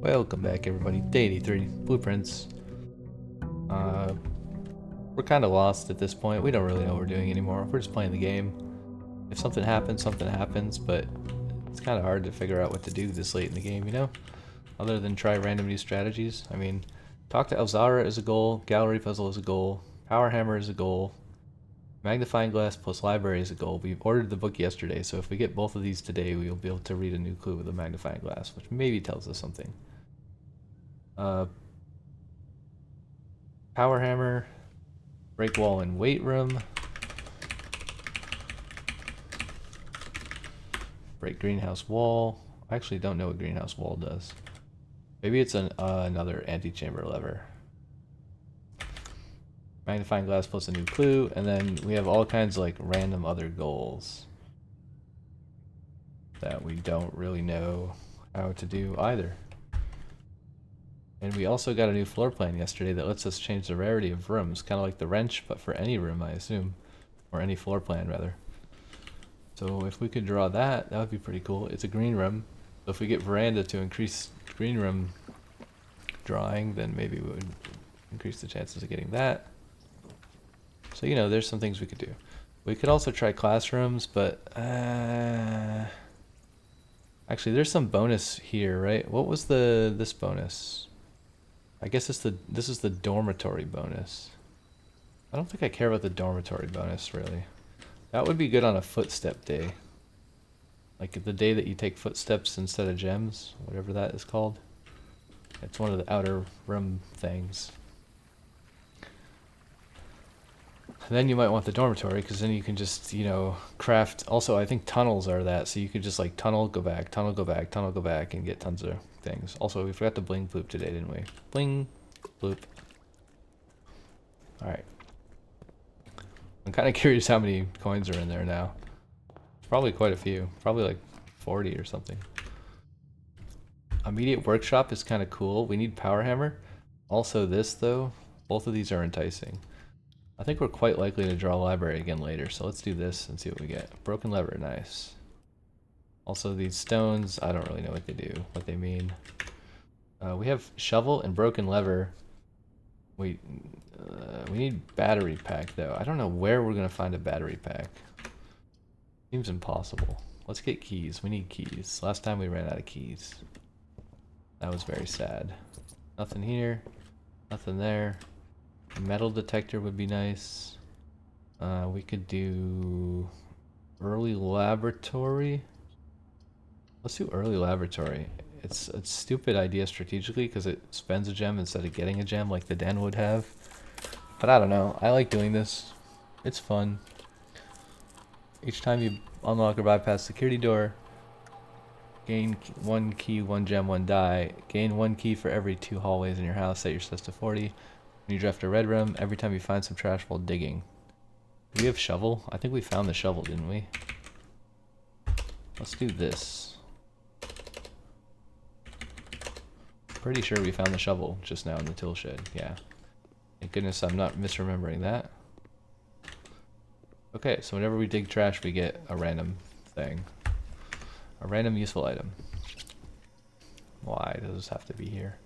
Welcome back, everybody. Day 83, Blueprints. We're kind of lost at this point. We don't really know what we're doing anymore. We're just playing the game. If something happens, but it's kind of hard to figure out what to do this late in the game, you know? Other than try random new strategies. I mean, talk to Elzara is a goal, gallery puzzle is a goal, power hammer is a goal, magnifying glass plus library is a goal. We ordered the book yesterday, so if we get both of these today, we will be able to read a new clue with a magnifying glass, which maybe tells us something. Power hammer, break wall in weight room, break greenhouse wall. I actually don't know what greenhouse wall does. Maybe it's another antechamber lever. Magnifying glass plus a new clue, and then we have all kinds of like random other goals that we don't really know how to do either. And we also got a new floor plan yesterday that lets us change the rarity of rooms, kind of like the wrench, but for any room, I assume. Or any floor plan, rather. So if we could draw that, that would be pretty cool. It's a green room. So if we get veranda to increase green room drawing, then maybe we would increase the chances of getting that. So, you know, there's some things we could do. We could also try classrooms, but actually there's some bonus here, right? What was this bonus? I guess this is the dormitory bonus. I don't think I care about the dormitory bonus, really. That would be good on a footstep day. Like the day that you take footsteps instead of gems, whatever that is called. It's one of the outer room things. And then you might want the dormitory, because then you can just, you know, craft. Also, I think tunnels are that, so you could just like tunnel, go back, tunnel, go back, tunnel, go back, and get tons of things. Also, we forgot to bling bloop today, didn't we? Bling bloop. Alright. I'm kind of curious how many coins are in there now. Probably quite a few. Probably like 40 or something. Immediate workshop is kind of cool. We need power hammer. Also this, though. Both of these are enticing. I think we're quite likely to draw a library again later, so let's do this and see what we get. Broken lever, nice. Also these stones, I don't really know what they do, what they mean. We have shovel and broken lever. We need battery pack though. I don't know where we're gonna find a battery pack. Seems impossible. Let's get keys. We need keys. Last time we ran out of keys. That was very sad. Nothing here. Nothing there. A metal detector would be nice. We could do early laboratory. Let's do early laboratory. It's a stupid idea strategically because it spends a gem instead of getting a gem like the den would have. But I don't know. I like doing this. It's fun. Each time you unlock or bypass security door, gain 1 key, 1 gem, 1 die. Gain 1 key for every 2 hallways in your house. Set your stats to 40. When you draft a red room, every time you find some trash while digging. Do we have shovel? I think we found the shovel, didn't we? Let's do this. Pretty sure we found the shovel just now in the tool shed. Yeah. Thank goodness I'm not misremembering that. Okay, so whenever we dig trash, we get a random thing. A random useful item. Why does this have to be here?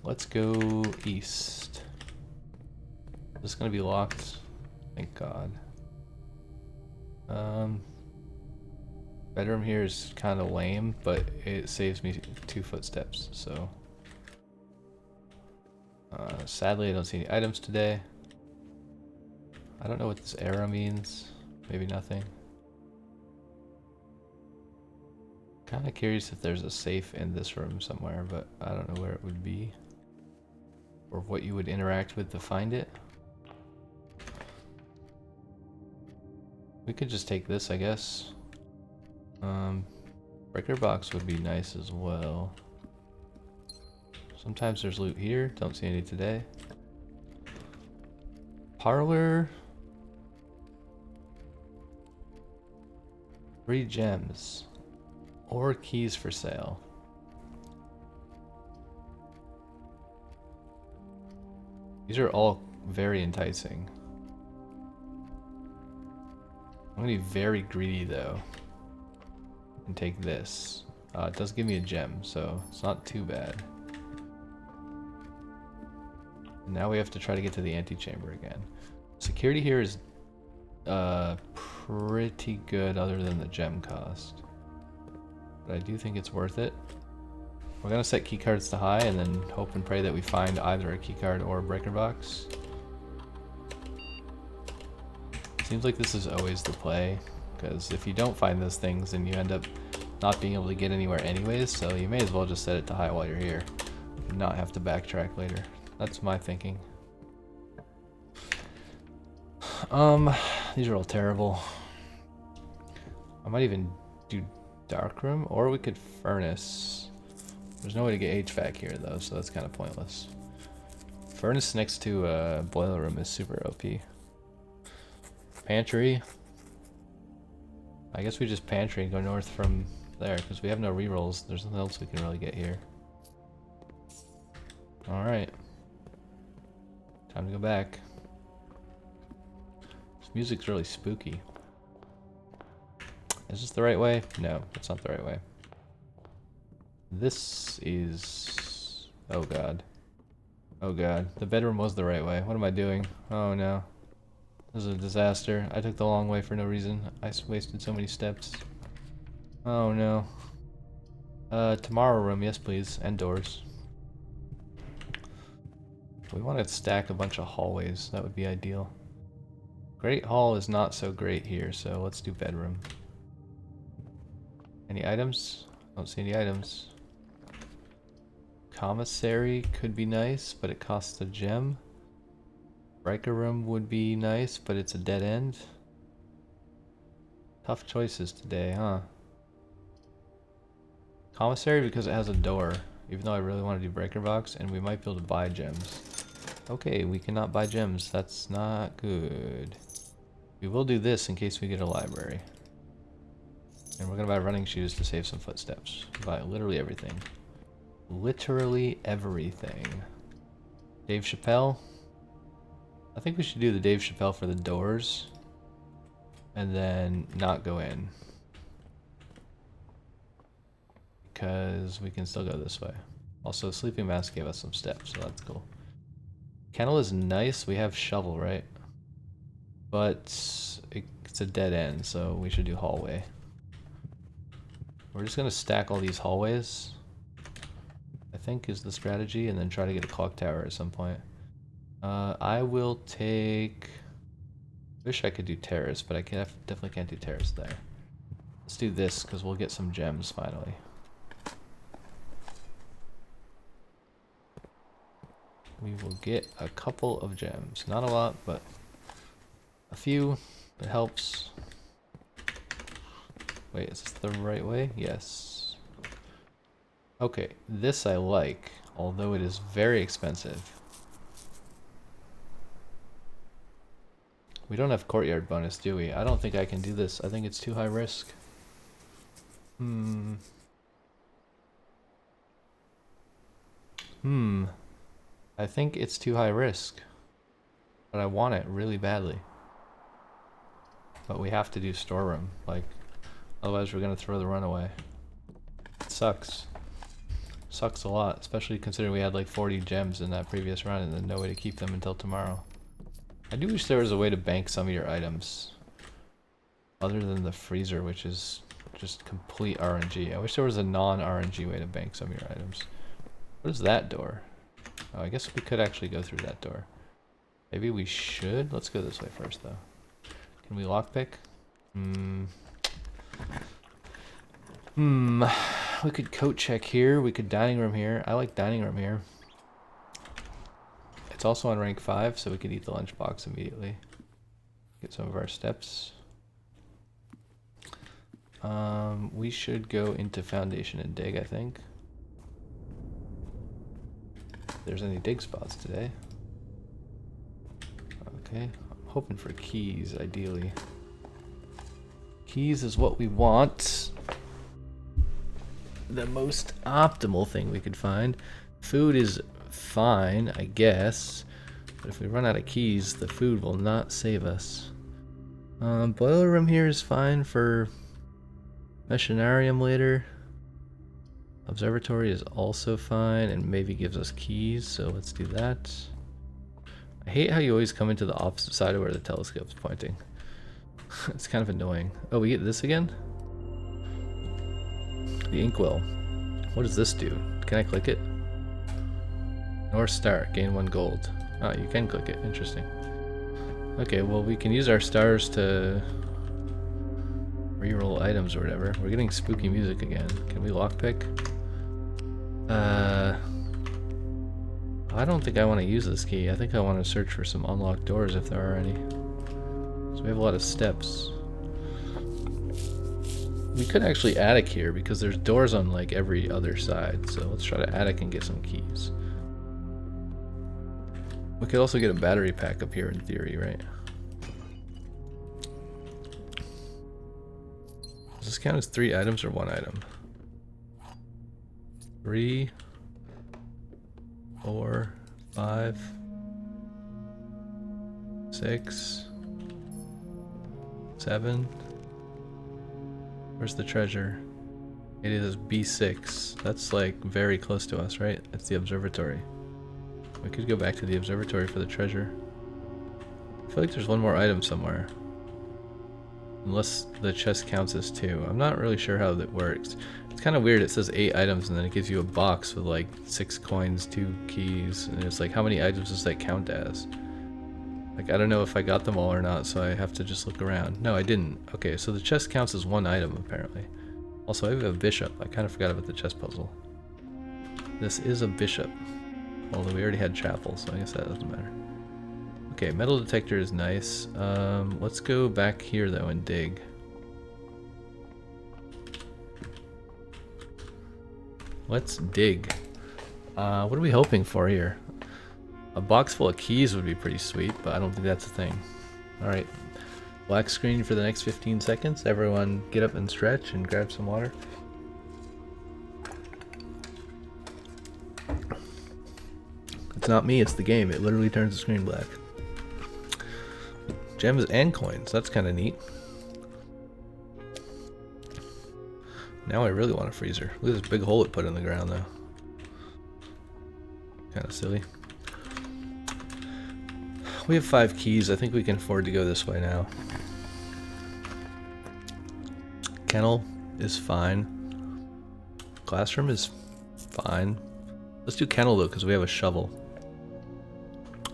Let's go east. Is this gonna be locked? Thank God. Bedroom here is kind of lame, but it saves me 2 footsteps, so. Sadly, I don't see any items today. I don't know what this arrow means. Maybe nothing. Kind of curious if there's a safe in this room somewhere, but I don't know where it would be. Or what you would interact with to find it. We could just take this, I guess. Breaker box would be nice as well. Sometimes there's loot here. Don't see any today. Parlor. 3 gems. Or keys for sale. These are all very enticing. I'm gonna be very greedy though. And take this. It does give me a gem, so it's not too bad. And now we have to try to get to the antechamber again. Security here is pretty good other than the gem cost. But I do think it's worth it. We're gonna set keycards to high and then hope and pray that we find either a keycard or a breaker box. Seems like this is always the play, because if you don't find those things then you end up not being able to get anywhere anyways, so you may as well just set it to high while you're here and not have to backtrack later. That's my thinking. These are all terrible. I might even do darkroom, or we could furnace. There's no way to get HVAC here though, so that's kind of pointless. Furnace next to boiler room is super OP. Pantry. I guess we just pantry and go north from there, because we have no rerolls. There's nothing else we can really get here. Alright. Time to go back. This music's really spooky. Is this the right way? No, it's not the right way. This is... oh god. Oh god. The bedroom was the right way. What am I doing? Oh no. This is a disaster. I took the long way for no reason. I wasted so many steps. Oh no. Tomorrow room, yes please. And doors. We want to stack a bunch of hallways. That would be ideal. Great hall is not so great here, so let's do bedroom. Any items? Don't see any items. Commissary could be nice, but it costs a gem. Breaker room would be nice, but it's a dead end. Tough choices today, huh? Commissary because it has a door, even though I really want to do breaker box, and we might be able to buy gems. Okay, we cannot buy gems. That's not good. We will do this in case we get a library. And we're gonna buy running shoes to save some footsteps. Buy literally everything. Literally everything. Dave Chappelle. I think we should do the Dave Chappelle for the doors. And then not go in. Because we can still go this way. Also, sleeping mask gave us some steps, so that's cool. Kennel is nice. We have shovel, right? But it's a dead end, so we should do hallway. We're just gonna stack all these hallways, I think is the strategy, and then try to get a clock tower at some point. I will take... wish I could do terrace, but I definitely can't do terrace there. Let's do this, because we'll get some gems finally. We will get a couple of gems. Not a lot, but a few. It helps. Wait, is this the right way? Yes. Okay, this I like, although it is very expensive. We don't have courtyard bonus, do we? I don't think I can do this. I think it's too high risk. I think it's too high risk. But I want it really badly. But we have to do storeroom. Like, otherwise we're gonna throw the run away. It sucks. Sucks a lot, especially considering we had like 40 gems in that previous run and then no way to keep them until tomorrow. I do wish there was a way to bank some of your items. Other than the freezer, which is just complete RNG. I wish there was a non-RNG way to bank some of your items. What is that door? Oh, I guess we could actually go through that door. Maybe we should? Let's go this way first, though. Can we lockpick? We could coat check here. We could dining room here. I like dining room here. It's also on rank 5, so we could eat the lunchbox immediately. Get some of our steps. We should go into foundation and dig, I think. If there's any dig spots today. Okay, I'm hoping for keys, ideally. Keys is what we want. The most optimal thing we could find. Food is fine, I guess. But if we run out of keys, the food will not save us. Boiler room here is fine for machinarium later. Observatory is also fine and maybe gives us keys, so let's do that. I hate how you always come into the opposite side of where the telescope's pointing. It's kind of annoying. Oh, we get this again? The inkwell. What does this do? Can I click it? North Star, gain 1 gold. Oh, you can click it. Interesting. Okay, well we can use our stars to reroll items or whatever. We're getting spooky music again. Can we lockpick? I don't think I want to use this key. I think I want to search for some unlocked doors if there are any. So we have a lot of steps. We could actually attic here because there's doors on like every other side. So let's try to attic and get some keys. We could also get a battery pack up here in theory, right? Does this count as 3 items or 1 item? 3, 4, 5, 6, 7. Where's the treasure? It is B6. That's like very close to us, right? It's the observatory. We could go back to the observatory for the treasure. I feel like there's one more item somewhere. Unless the chest counts as 2. I'm not really sure how that works. It's kind of weird. It says 8 items and then it gives you a box with like 6 coins, 2 keys, and it's like how many items does that count as? Like I don't know if I got them all or not, so I have to just look around. No, I didn't. Okay, so the chest counts as 1 item apparently. Also, I have a bishop. I kind of forgot about the chest puzzle. This is a bishop. Although we already had chapel, so I guess that doesn't matter. Okay, metal detector is nice. Let's go back here though and dig. Let's dig. What are we hoping for here? A box full of keys would be pretty sweet, but I don't think that's a thing. Alright. Black screen for the next 15 seconds. Everyone get up and stretch and grab some water. It's not me, it's the game. It literally turns the screen black. Gems and coins. That's kind of neat. Now I really want a freezer. Look at this big hole it put in the ground though. Kind of silly. We have 5 keys. I think we can afford to go this way now. Kennel is fine. Classroom is fine. Let's do kennel though because we have a shovel.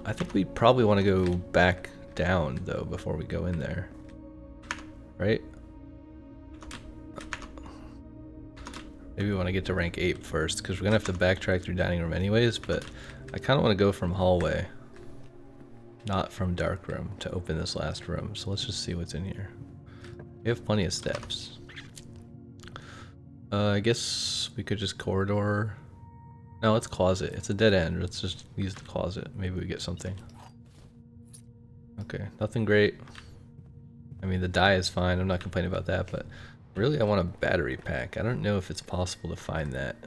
I think we probably want to go back down though before we go in there. Right? Maybe we want to get to rank 8 first because we're going to have to backtrack through dining room anyways, but I kind of want to go from hallway. Not from dark room to open this last room. So let's just see what's in here. We have plenty of steps. I guess we could just corridor. No, it's closet. It's a dead end. Let's just use the closet. Maybe we get something. Okay, nothing great. I mean, the dye is fine. I'm not complaining about that, but really I want a battery pack. I don't know if it's possible to find that.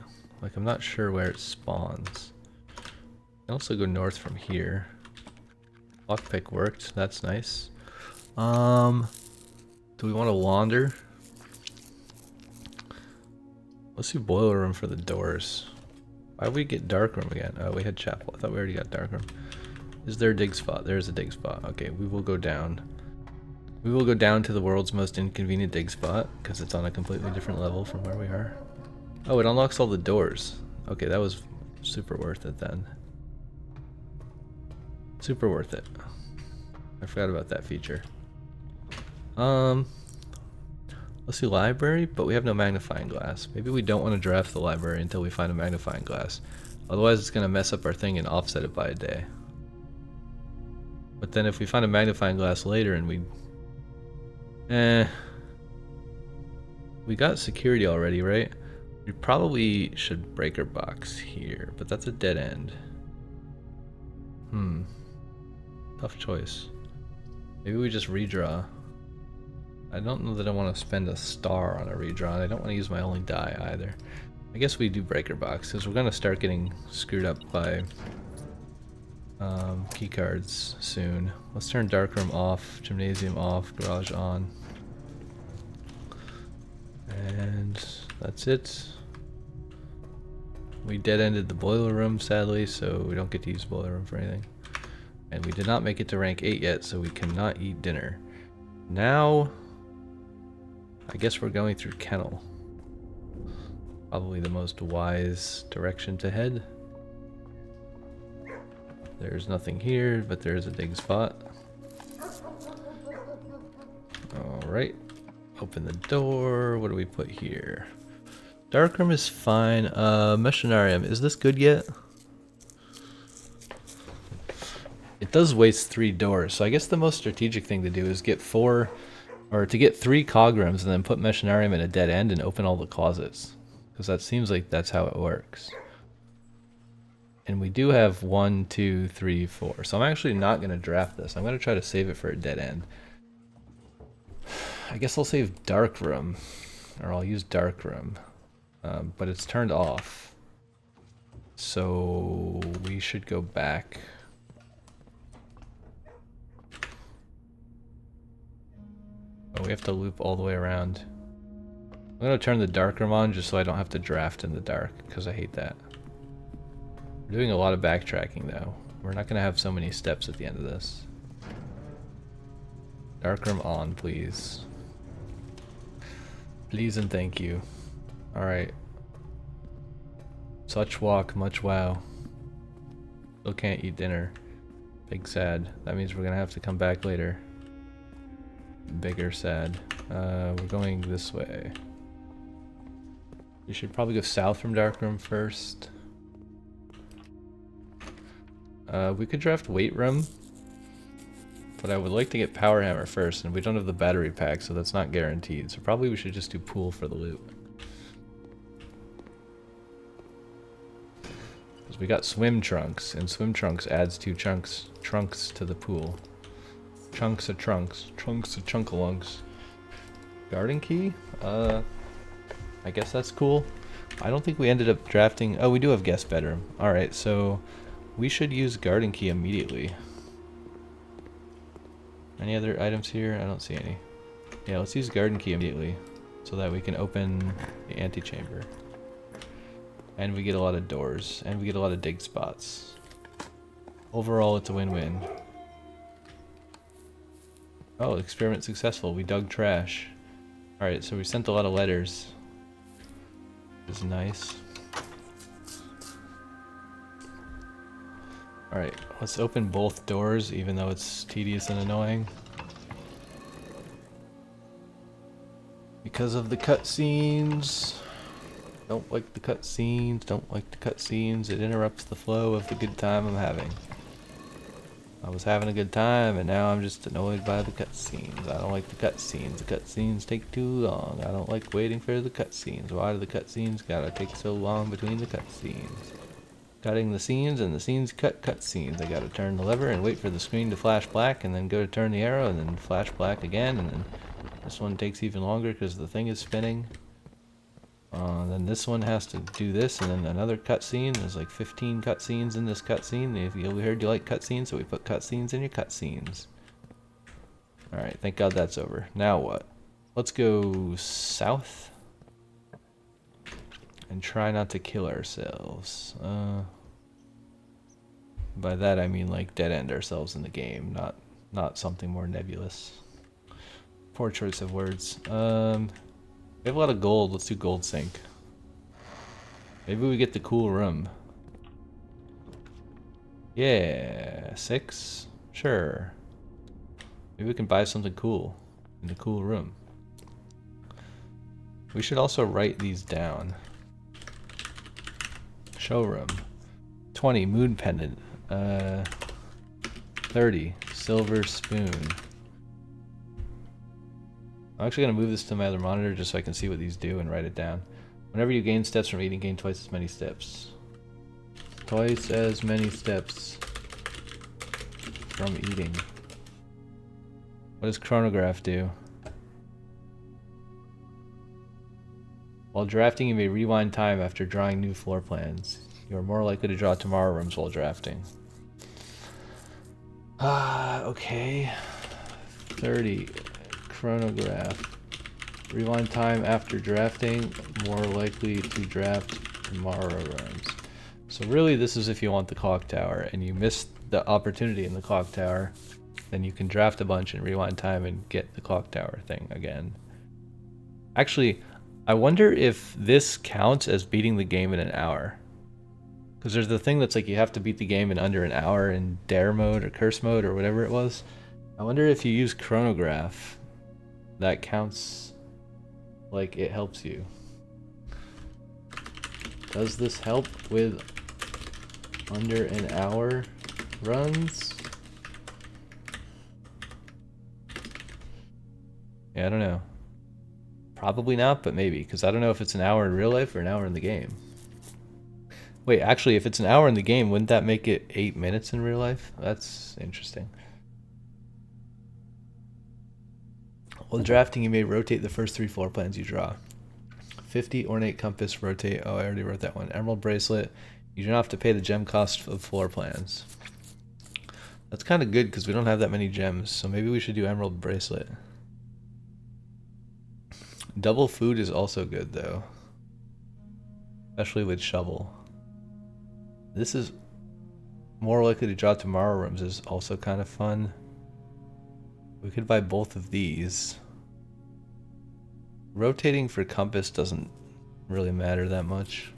Like, I'm not sure where it spawns. I can also go north from here. Lockpick worked. That's nice. Do we want to launder? Let's do boiler room for the doors. Why did we get dark room again? Oh, we had chapel. I thought we already got dark room. Is there a dig spot? There's a dig spot. Okay, we will go down. We will go down to the world's most inconvenient dig spot because it's on a completely different level from where we are. Oh, it unlocks all the doors. Okay, that was super worth it then. Super worth it. I forgot about that feature. Let's do library, but we have no magnifying glass. Maybe we don't want to draft the library until we find a magnifying glass. Otherwise it's going to mess up our thing and offset it by a day. But then if we find a magnifying glass later and we got security already, right? We probably should breaker box here, but that's a dead end. Tough choice. Maybe we just redraw. I don't know that I want to spend a star on a redraw, and I don't want to use my only die either. I guess we do breaker box, because we're going to start getting screwed up by keycards soon. Let's turn darkroom off, gymnasium off, garage on. And that's it. We dead-ended the boiler room, sadly, so we don't get to use the boiler room for anything. And we did not make it to rank 8 yet, so we cannot eat dinner. Now, I guess we're going through Kennel. Probably the most wise direction to head. There's nothing here, but there's a dig spot. Alright. Open the door. What do we put here? Darkroom is fine. Machinarium. Is this good yet? It does waste 3 doors, so I guess the most strategic thing to do is get 3 cog rooms and then put Machinarium in a dead end and open all the closets. Because that seems like that's how it works. And we do have 1, 2, 3, 4. So I'm actually not going to draft this. I'm going to try to save it for a dead end. I guess I'll save Dark Room. Or I'll use Dark Room. But it's turned off. So we should go back. Oh, we have to loop all the way around. I'm going to turn the dark room on just so I don't have to draft in the dark, because I hate that. We're doing a lot of backtracking though. We're not going to have so many steps at the end of this. Dark room on, please. Please and thank you. Alright. Such walk, much wow. Still can't eat dinner. Big sad. That means we're going to have to come back later. Bigger sad. We're going this way. We should probably go south from Darkroom first. We could draft Weight Room, but I would like to get Power Hammer first, and we don't have the battery pack, so that's not guaranteed. So probably we should just do Pool for the loot. Because we got Swim Trunks, and Swim Trunks adds 2 trunks to the pool. Chunks of trunks. Trunks of chunkalunks. Garden Key? I guess that's cool. I don't think we ended up drafting... Oh, we do have Guest Bedroom. Alright, so we should use Garden Key immediately. Any other items here? I don't see any. Yeah, let's use Garden Key immediately so that we can open the antechamber. And we get a lot of doors. And we get a lot of dig spots. Overall, it's a win-win. Oh, experiment successful. We dug trash. Alright, so we sent a lot of letters. Which is nice. Alright, let's open both doors, even though it's tedious and annoying. Because of the cutscenes. Don't like the cutscenes, don't like the cutscenes. It interrupts the flow of the good time I'm having. I was having a good time, and now I'm just annoyed by the cutscenes. I don't like the cutscenes. The cutscenes take too long. I don't like waiting for the cutscenes. Why do the cutscenes gotta take so long between the cutscenes? Cutting the scenes, and the scenes cut cutscenes. I gotta turn the lever and wait for the screen to flash black, and then go to turn the arrow, and then flash black again, and then this one takes even longer because the thing is spinning. Then this one has to do this, and then another cutscene. There's like 15 cutscenes in this cutscene. If you heard you like cutscenes, so we put cutscenes in your cutscenes. Alright, thank God that's over. Now what? Let's go south. And try not to kill ourselves. By that I mean like dead end ourselves in the game, not something more nebulous. Poor choice of words. We have a lot of gold. Let's do gold sink. Maybe we get the cool room. Yeah, 6? Sure. Maybe we can buy something cool in the cool room. We should also write these down. Showroom. 20, moon pendant. 30, silver spoon. I'm actually going to move this to my other monitor just so I can see what these do and write it down. Whenever you gain steps from eating, gain twice as many steps. Twice as many steps from eating. What does chronograph do? While drafting, you may rewind time after drawing new floor plans. You are more likely to draw tomorrow rooms while drafting. Okay. 30. Chronograph. Rewind time after drafting. More likely to draft tomorrow rooms. So really this is if you want the clock tower and you missed the opportunity in the clock tower, then you can draft a bunch and rewind time and get the clock tower thing again. Actually, I wonder if this counts as beating the game in an hour. Because there's the thing that's like you have to beat the game in under an hour in dare mode or curse mode or whatever it was. I wonder if you use chronograph, that counts like it helps you. Does this help with under an hour runs? Yeah, I don't know. Probably not, but maybe, because I don't know if it's an hour in real life or an hour in the game. Wait, actually, if it's an hour in the game, wouldn't that make it 8 minutes in real life? That's interesting. While drafting, you may rotate the first 3 floor plans you draw. 50 ornate compass, rotate. Oh, I already wrote that one. Emerald bracelet. You don't have to pay the gem cost of floor plans. That's kind of good because we don't have that many gems, so maybe we should do emerald bracelet. Double food is also good though, especially with shovel. This is more likely to draw tomorrow rooms is also kind of fun. We could buy both of these. Rotating for compass doesn't really matter that much.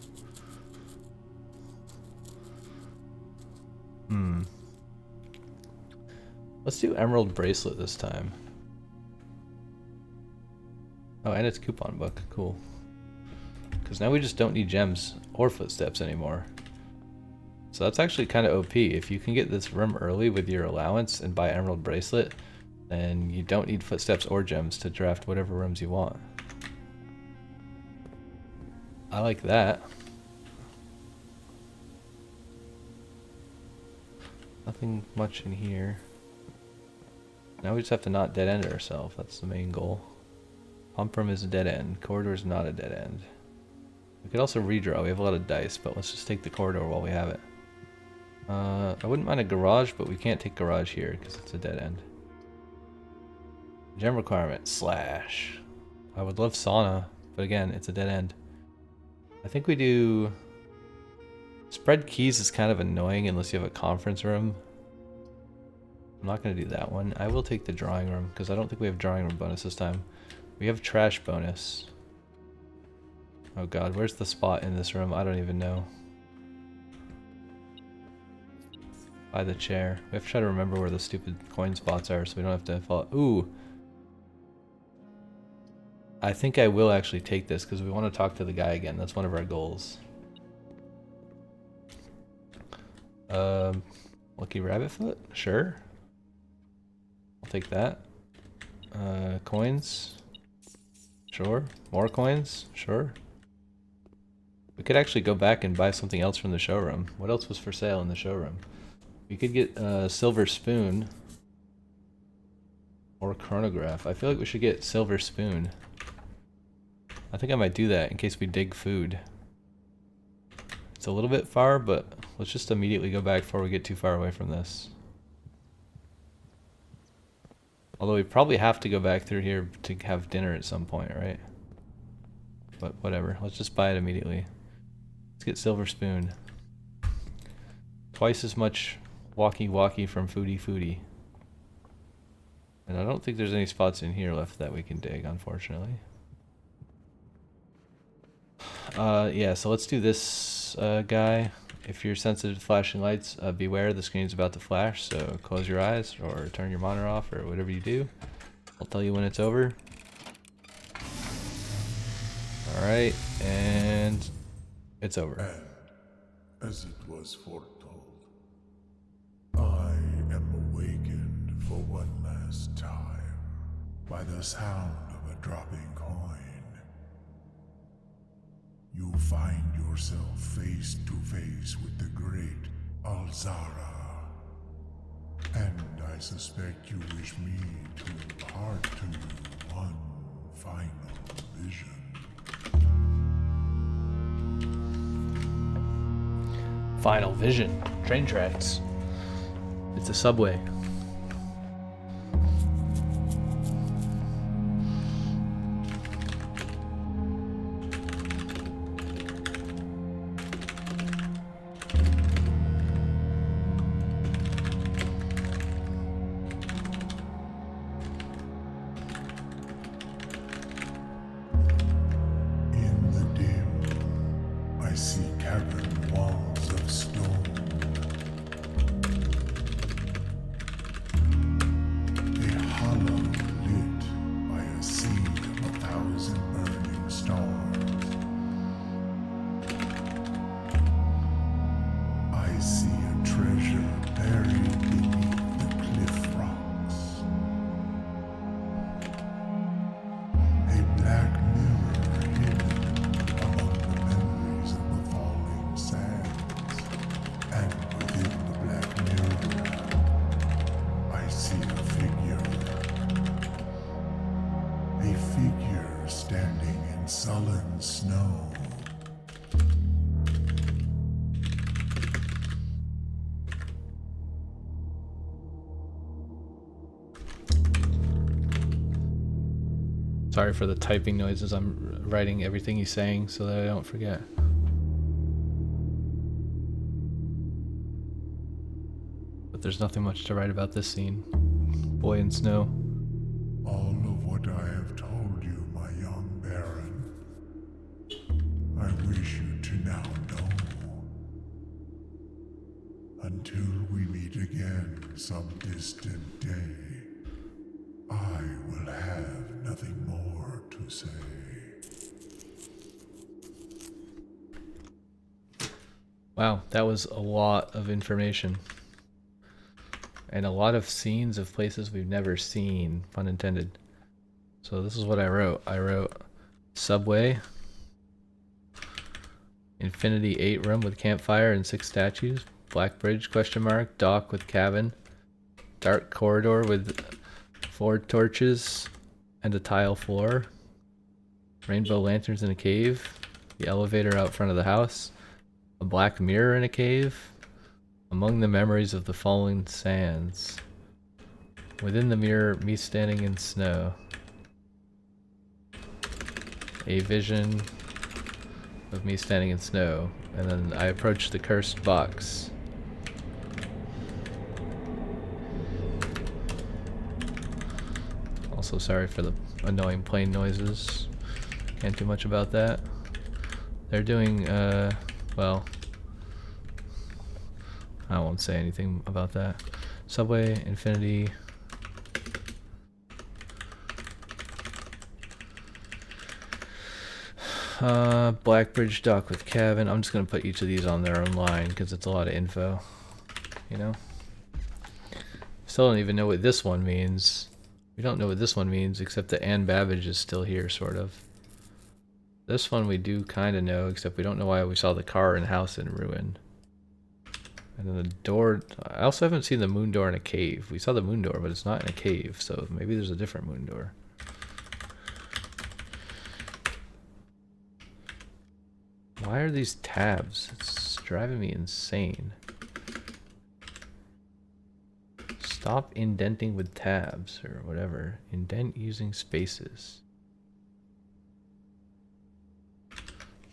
Let's do emerald bracelet this time. Oh, and it's coupon book. Cool. Because now we just don't need gems or footsteps anymore. So that's actually kind of OP. If you can get this room early with your allowance and buy emerald bracelet, then you don't need footsteps or gems to draft whatever rooms you want. I like that. Nothing much in here. Now we just have to not dead end ourselves. That's the main goal. Pump room is a dead end. Corridor is not a dead end. We could also redraw. We have a lot of dice, but let's just take the corridor while we have it. I wouldn't mind a garage, but we can't take garage here because it's a dead end. Gem requirement, slash. I would love sauna, but again, it's a dead end. I think we do... Spread keys is kind of annoying unless you have a conference room. I'm not going to do that one. I will take the drawing room because I don't think we have drawing room bonus this time. We have trash bonus. Oh god, where's the spot in this room? I don't even know. By the chair. We have to try to remember where the stupid coin spots are so we don't have to fall. Ooh! I think I will actually take this because we want to talk to the guy again. That's one of our goals. Lucky rabbit foot? Sure. I'll take that. Coins? Sure. More coins? Sure. We could actually go back and buy something else from the showroom. What else was for sale in the showroom? We could get a silver spoon. Or chronograph. I feel like we should get silver spoon. I think I might do that in case we dig food. It's a little bit far, but let's just immediately go back before we get too far away from this. Although we probably have to go back through here to have dinner at some point, right? But whatever, let's just buy it immediately. Let's get silver spoon. Twice as much walkie-walkie from Foodie Foodie. And I don't think there's any spots in here left that we can dig, unfortunately. Yeah, so let's do this guy. If you're sensitive to flashing lights, beware, the screen's about to flash, so close your eyes or turn your monitor off or whatever you do. I'll tell you when it's over. Alright, and it's over. And, as it was foretold, I am awakened for one last time by the sound of a dropping coin. You find yourself face to face with the great Alzara. And I suspect you wish me to impart to you one final vision. Final vision. Train tracks. It's a subway. I see cavern walls of stone. A hollow lit by a sea of 1,000 burning stars. I see a treasure buried beneath the cliff rocks. A black mirror hidden among the memories of the falling sands. And within the black mirror, I see a figure. A figure standing in sullen snow. Sorry for the typing noises. I'm writing everything he's saying so that I don't forget. But there's nothing much to write about this scene. Boy in snow. All of what I have told you, my young baron, I wish you to now know. Until we meet again some distant day, I will have nothing more to say. Wow, that was a lot of information. And a lot of scenes of places we've never seen, pun intended. So this is what I wrote. I wrote subway, infinity 8 room with campfire and 6 statues, black bridge question mark, dock with cabin, dark corridor with 4 torches and a tile floor, rainbow lanterns in a cave, the elevator out front of the house, a black mirror in a cave, among the memories of the falling sands, within the mirror me standing in snow, a vision of me standing in snow, and then I approached the cursed box. Also sorry for the annoying plane noises. Can't do much about that. They're doing, well, I won't say anything about that. Subway, infinity. Blackbridge dock with cabin. I'm just gonna put each of these on their own line because it's a lot of info, you know? Still don't even know what this one means. We don't know what this one means except that Anne Babbage is still here, sort of. This one we do kind of know, except we don't know why we saw the car and house in ruin. And then the door, I also haven't seen the moon door in a cave. We saw the moon door, but it's not in a cave, so maybe there's a different moon door. Why are these tabs? It's driving me insane. Stop indenting with tabs, or whatever. Indent using spaces.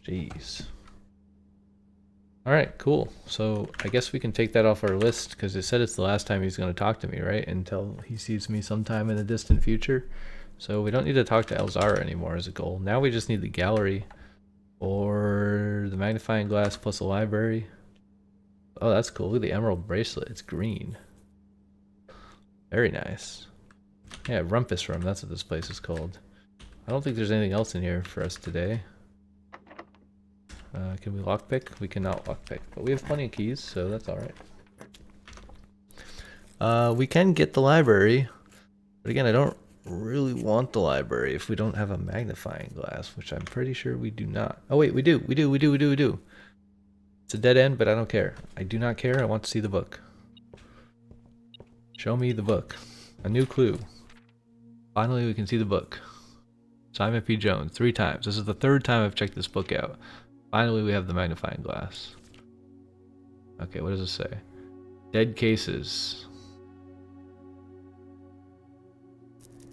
Jeez. Alright, cool. So I guess we can take that off our list, because it said it's the last time he's going to talk to me, right? Until he sees me sometime in the distant future. So we don't need to talk to Elzara anymore as a goal. Now we just need the gallery, or the magnifying glass plus a library. Oh, that's cool. Look at the emerald bracelet. It's green. Very nice. Yeah, Rumpus Room. That's what this place is called. I don't think there's anything else in here for us today. Can we lockpick? We cannot lockpick, but we have plenty of keys, so that's alright. We can get the library, but again, I don't really want the library if we don't have a magnifying glass, which I'm pretty sure we do not. Oh wait, we do. It's a dead end, but I don't care. I do not care. I want to see the book. Show me the book. A new clue. Finally, we can see the book. Simon P. Jones, 3 times. This is the 3rd time I've checked this book out. Finally, we have the magnifying glass. Okay, what does it say? Dead cases.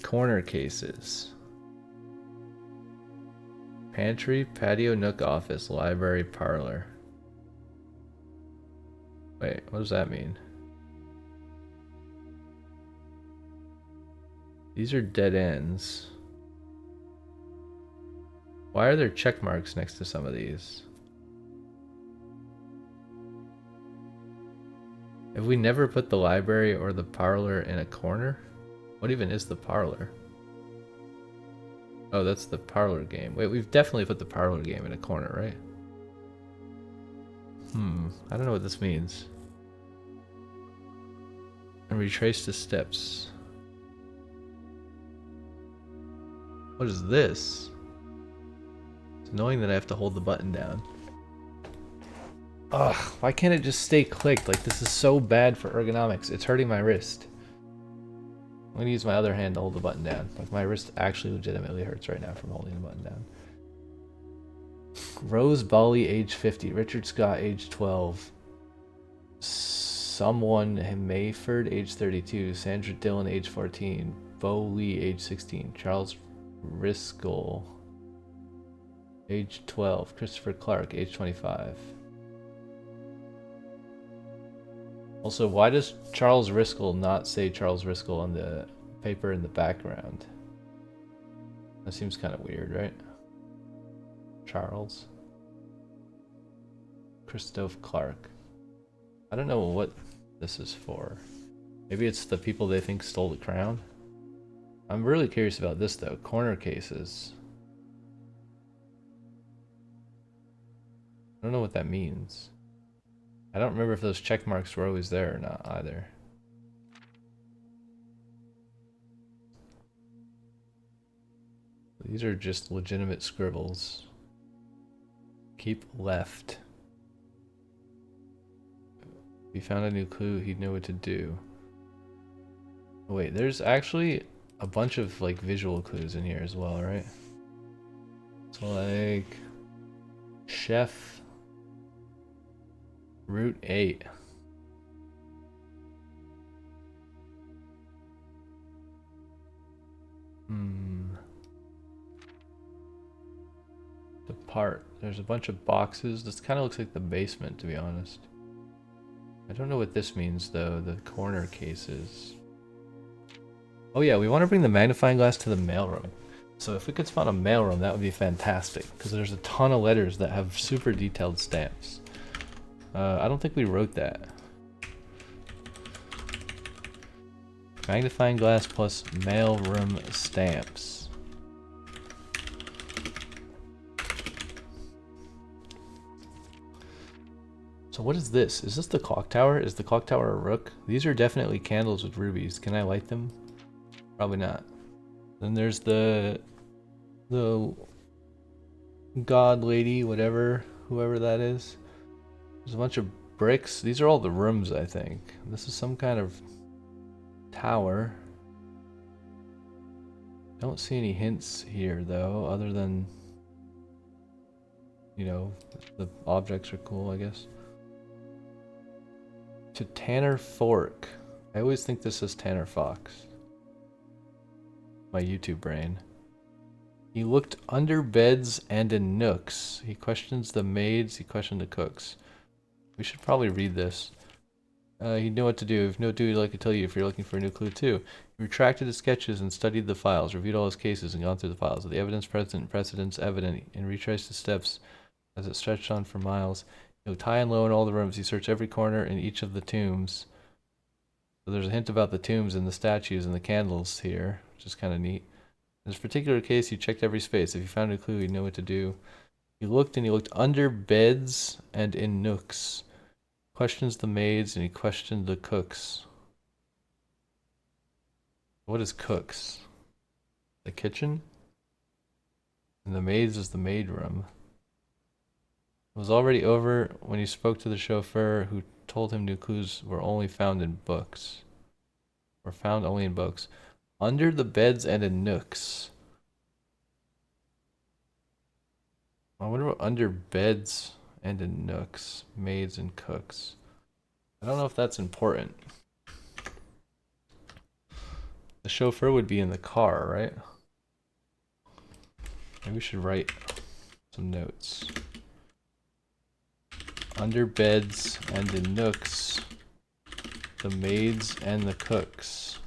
Corner cases. Pantry, patio, nook, office, library, parlor. Wait, what does that mean? These are dead ends. Why are there check marks next to some of these? Have we never put the library or the parlor in a corner? What even is the parlor? Oh, that's the parlor game. Wait, we've definitely put the parlor game in a corner, right? I don't know what this means. And retrace the steps. What is this? It's annoying that I have to hold the button down. Ugh, why can't it just stay clicked? Like, this is so bad for ergonomics. It's hurting my wrist. I'm gonna use my other hand to hold the button down. Like, my wrist actually legitimately hurts right now from holding the button down. Rose Bali, age 50. Richard Scott, age 12. Someone Mayford, age 32. Sandra Dillon, age 14. Bo Lee, age 16. Charles Riskel, age 12. Christopher Clark, age 25. Also, why does Charles Riskel not say Charles Riskel on the paper in the background? That seems kind of weird, right? Charles. Christophe Clark. I don't know what this is for. Maybe it's the people they think stole the crown? I'm really curious about this though. Corner cases. I don't know what that means. I don't remember if those check marks were always there or not either. These are just legitimate scribbles. Keep left. If he found a new clue, he'd know what to do. Oh, wait, there's actually a bunch of like visual clues in here as well, right? So like chef, Route 8. Depart. There's a bunch of boxes. This kind of looks like the basement, to be honest. I don't know what this means though, the corner cases. Oh yeah, we want to bring the magnifying glass to the mailroom. So if we could spawn a mailroom, that would be fantastic, because there's a ton of letters that have super detailed stamps. I don't think we wrote that. Magnifying glass plus mailroom stamps. So what is this? Is this the clock tower? Is the clock tower a rook? These are definitely candles with rubies. Can I light them? Probably not. Then there's the god lady, whatever, whoever that is. There's a bunch of bricks. These are all the rooms, I think. This is some kind of tower. Don't see any hints here though, other than, you know, the objects are cool, I guess. To Tanner Fork. I always think this is Tanner Fox. My YouTube brain. He looked under beds and in nooks. He questions the maids, he questioned the cooks. We should probably read this. He'd know what to do. If no duty, I'd like to tell you if you're looking for a new clue too. He retracted his sketches and studied the files, reviewed all his cases and gone through the files. The evidence present, precedents evident, and retraced the steps as it stretched on for miles. He looked high and low in all the rooms. He searched every corner in each of the tombs. So there's a hint about the tombs and the statues and the candles here, which is kind of neat. In this particular case, he checked every space. If he found a clue, he'd know what to do. He looked and he looked under beds and in nooks. Questions the maids and he questioned the cooks. What is cooks? The kitchen? And the maids is the maid room. It was already over when he spoke to the chauffeur who told him new clues were only found in books. Were found only in books. Under the beds and in nooks. I wonder what under beds and in nooks, maids and cooks. I don't know if that's important. The chauffeur would be in the car, right? Maybe we should write some notes. Under beds and in nooks, the maids and the cooks.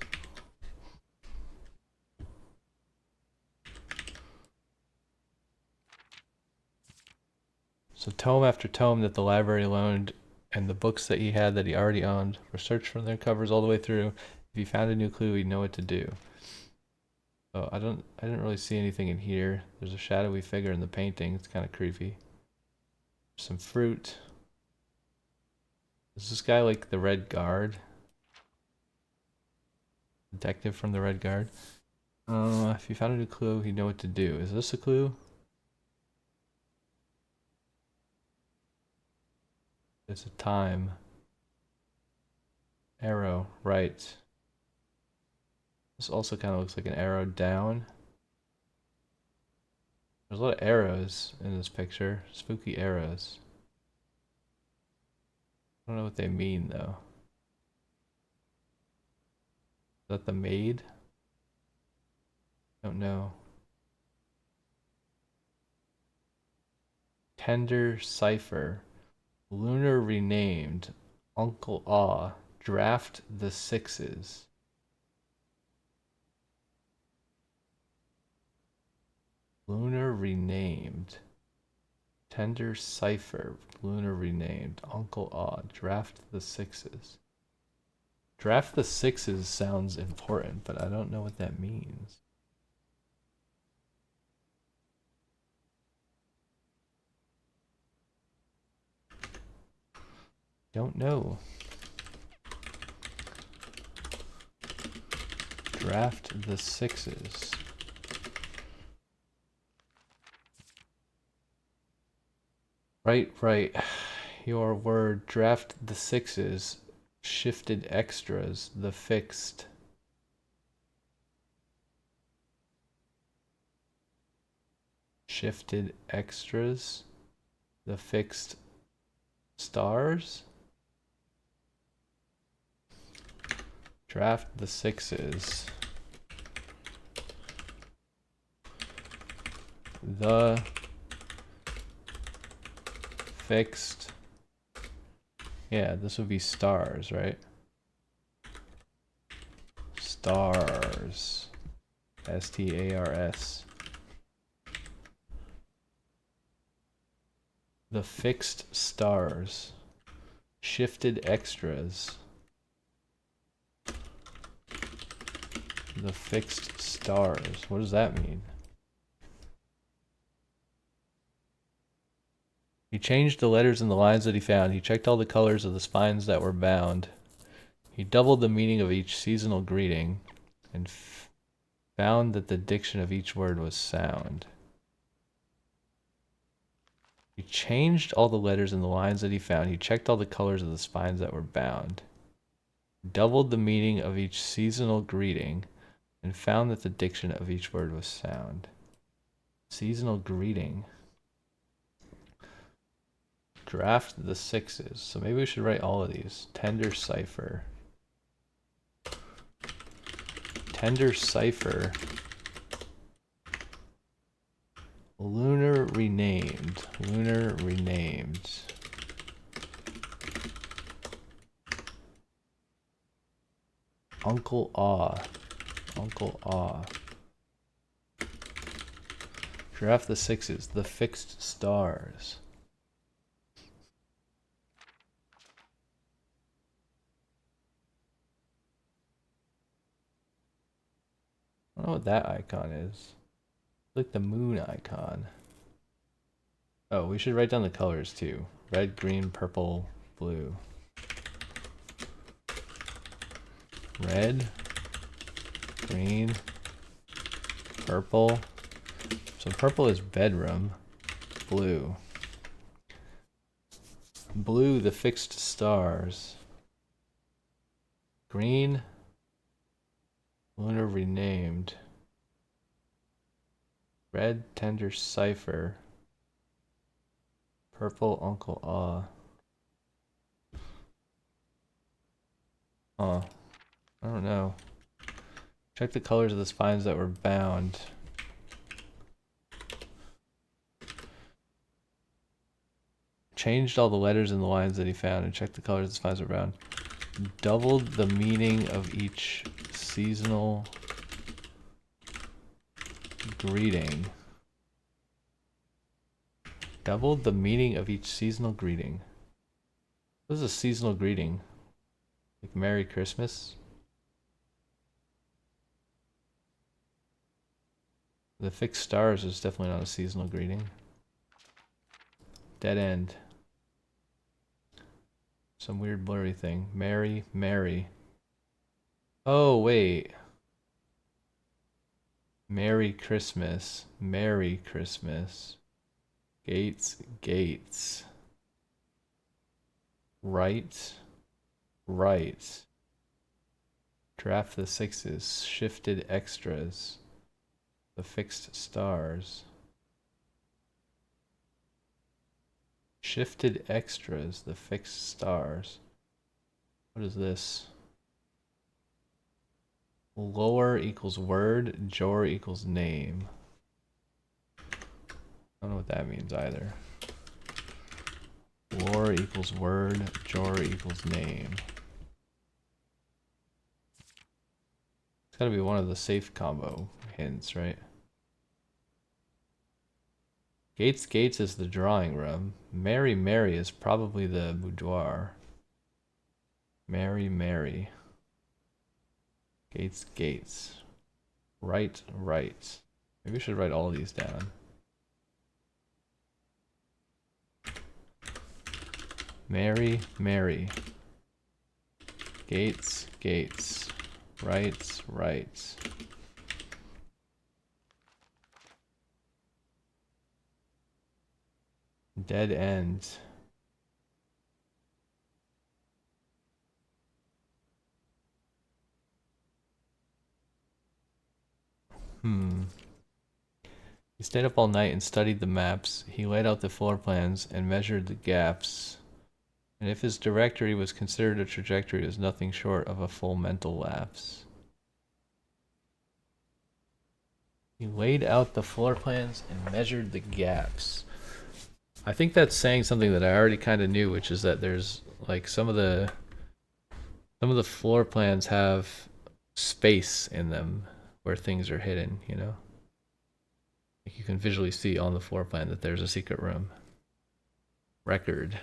So tome after tome that the library loaned and the books that he had that he already owned were searched from their covers all the way through. If he found a new clue, he'd know what to do. Oh, I didn't really see anything in here. There's a shadowy figure in the painting. It's kind of creepy. Some fruit. Is this guy like the Red Guard? Detective from the Red Guard? If you found a new clue, he'd know what to do. Is this a clue? It's a time. Arrow, right. This also kind of looks like an arrow down. There's a lot of arrows in this picture. Spooky arrows. I don't know what they mean though. Is that the maid? Don't know. Tender Cipher. Lunar renamed. Uncle Aw. Draft the Sixes. Lunar renamed. Tender Cipher. Lunar renamed. Uncle Aw. Draft the Sixes. Draft the Sixes sounds important, but I don't know what that means. Don't know. Draft the Sixes. Right. Your word, draft the sixes. Shifted extras, the fixed. Shifted extras, the fixed stars. Draft the sixes. The fixed. Yeah, this would be stars, right? Stars. S-T-A-R-S. The fixed stars. Shifted extras. The fixed stars. What does that mean? He changed the letters and the lines that he found. He checked all the colors of the spines that were bound. He doubled the meaning of each seasonal greeting and found that the diction of each word was sound. He changed all the letters and the lines that he found. He checked all the colors of the spines that were bound. Doubled the meaning of each seasonal greeting and found that the diction of each word was sound. Seasonal greeting. Draft the sixes. So maybe we should write all of these. Tender Cipher. Tender Cipher. Lunar renamed. Lunar renamed. Uncle Aw. Uncle Aw. Draft the sixes. The fixed stars. I don't know what that icon is. It's like the moon icon. Oh, we should write down the colors too. Red, green, purple, blue. Red, green, purple. So purple is bedroom. Blue. Blue, the fixed stars. Green, lunar renamed. Red, tender cipher. Purple, Uncle Aw. Huh. I don't know. Check the colors of the spines that were bound. Changed all the letters in the lines that he found and checked the colors of the spines that were bound. Doubled the meaning of each seasonal greeting. Doubled the meaning of each seasonal greeting. This is a seasonal greeting. Like Merry Christmas. The fixed stars is definitely not a seasonal greeting. Dead end. Some weird blurry thing. Merry, Merry. Oh, wait. Merry Christmas. Merry Christmas. Gates, gates. Right, right. Draft the sixes. Shifted extras. The fixed stars. Shifted extras. The fixed stars. What is this? Lower equals word. Jor equals name. I don't know what that means either. Lore equals word. Jor equals name. It's gotta be one of the safe combo hints, right? Gates, gates is the drawing room. Mary, Mary is probably the boudoir. Mary, Mary. Gates, gates. Right, right. Maybe we should write all these down. Mary, Mary. Gates, gates. Right, right. Dead end. He stayed up all night and studied the maps. He laid out the floor plans and measured the gaps. And if his directory was considered a trajectory, it was nothing short of a full mental lapse. He laid out the floor plans and measured the gaps. I think that's saying something that I already kind of knew, which is that there's like some of the floor plans have space in them where things are hidden, you know? Like you can visually see on the floor plan that there's a secret room. Record.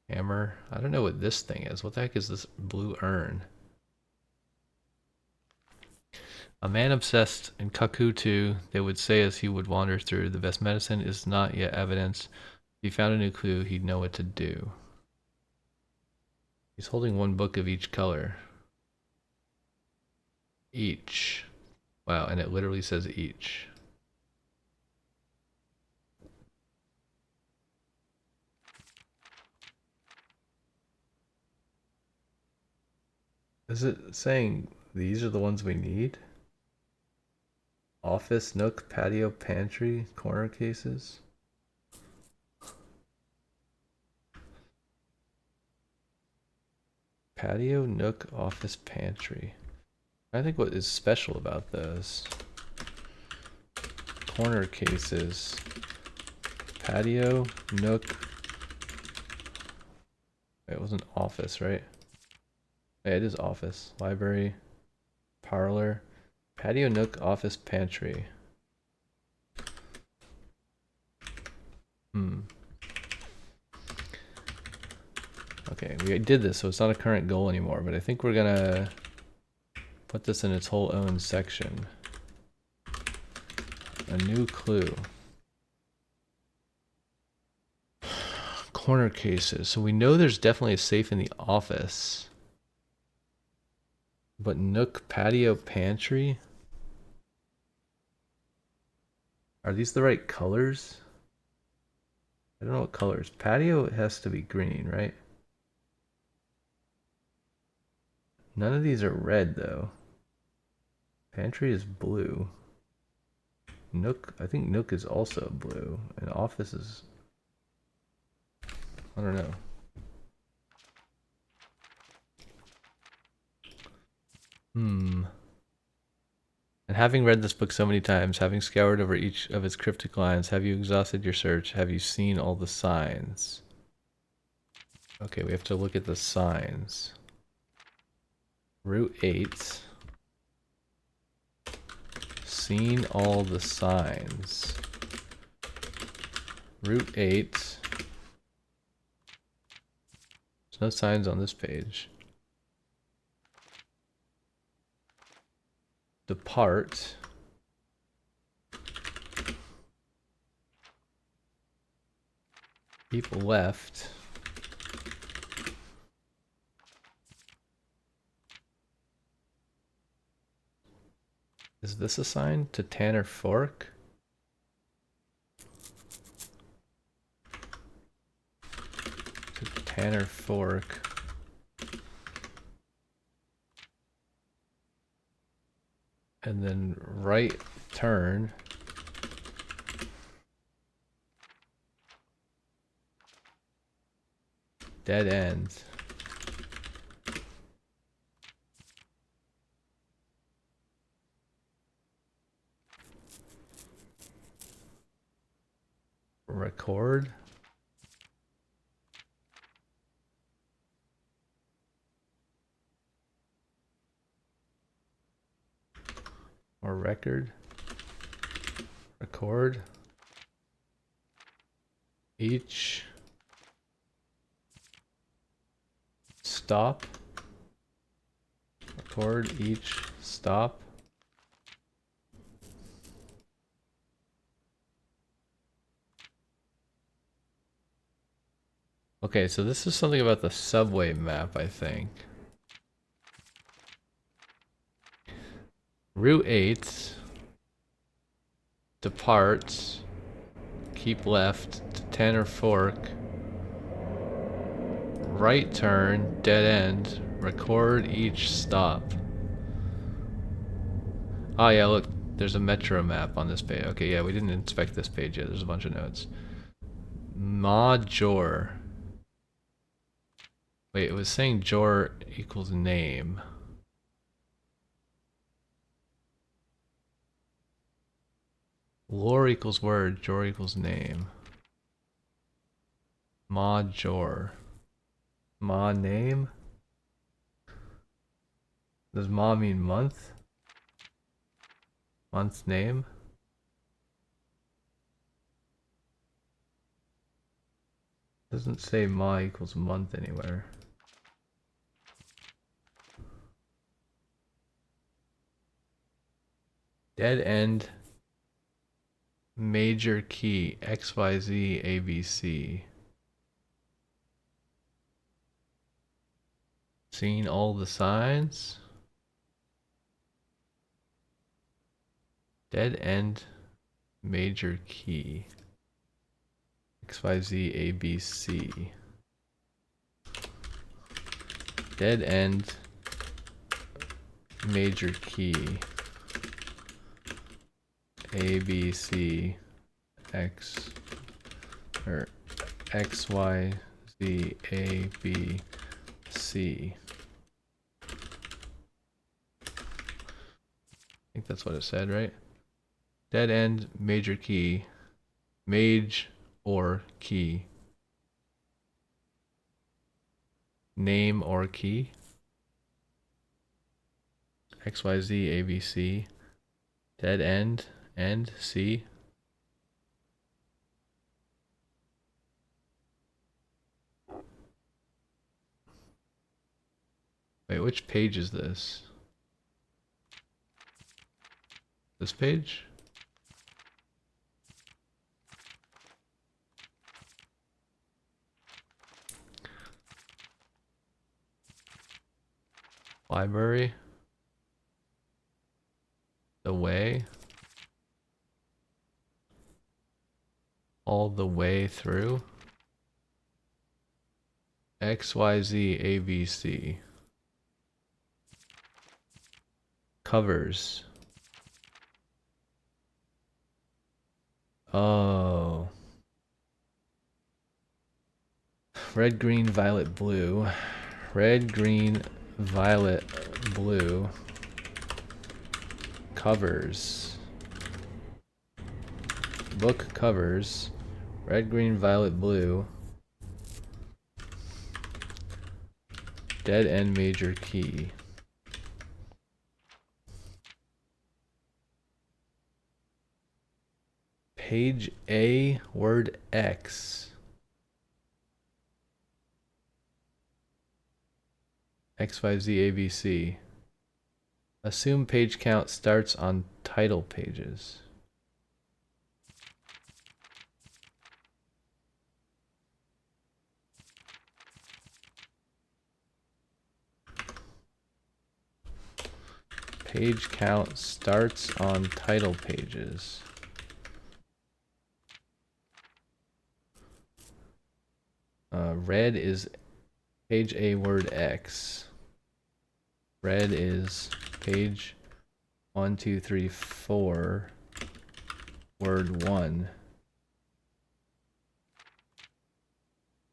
Hammer. I don't know what this thing is. What the heck is this blue urn? A man obsessed in Kaku 2, they would say as he would wander through, the best medicine is not yet evidence. If he found a new clue, he'd know what to do. He's holding one book of each color. Each. Wow, and it literally says each. Is it saying these are the ones we need? Office, nook, patio, pantry, corner cases. Patio, nook, office, pantry. I think what is special about those. Corner cases. Patio, nook. It wasn't office, right? Yeah, it is office. Library, parlor, patio, nook, office, pantry. Okay, we did this, so it's not a current goal anymore, but I think we're gonna put this in its whole own section. A new clue. Corner cases. So we know there's definitely a safe in the office. But nook, patio, pantry? Are these the right colors? I don't know what colors. Patio has to be green, right? None of these are red, though. Pantry is blue. Nook, I think nook is also blue. And office is... I don't know. And having read this book so many times, having scoured over each of its cryptic lines, have you exhausted your search? Have you seen all the signs? Okay, we have to look at the signs. Route 8. Seen all the signs. Route 8. There's no signs on this page. Depart. Keep left. Is this a sign to Tanner Fork? To Tanner Fork. And then right turn. Dead end. Record. Or record. Record. Each. Stop. Record each stop. Okay, so this is something about the subway map, I think. Route 8. Depart. Keep left to Tanner Fork. Right turn, dead end. Record each stop. Oh yeah, look, there's a metro map on this page. Okay, yeah, we didn't inspect this page yet. There's a bunch of notes. Major. Wait, it was saying jor equals name. Lore equals word, jor equals name. Major. Ma name? Does ma mean month? Month's name? Doesn't say ma equals month anywhere. Dead end. Major key. XYZ ABC. Seen all the signs? Dead end. Major key. XYZ ABC. Dead end. Major key. ABC. X. Or XYZ ABC. I think that's what it said, right? Dead end, major key. Mage or key. Name or key. XYZ ABC. Dead end, end, C. Wait, which page is this? This page? Library. The way. All the way through. XYZ ABC. Covers. Oh. Red, green, violet, blue. Red, green, violet, blue. Covers. Book covers. Red, green, violet, blue. Dead end major key. Page A, word X. XYZ ABC. Assume page count starts on title pages. Page count starts on title pages. Red is page A word X. Red is page 1, 2, 3, 4 word 1.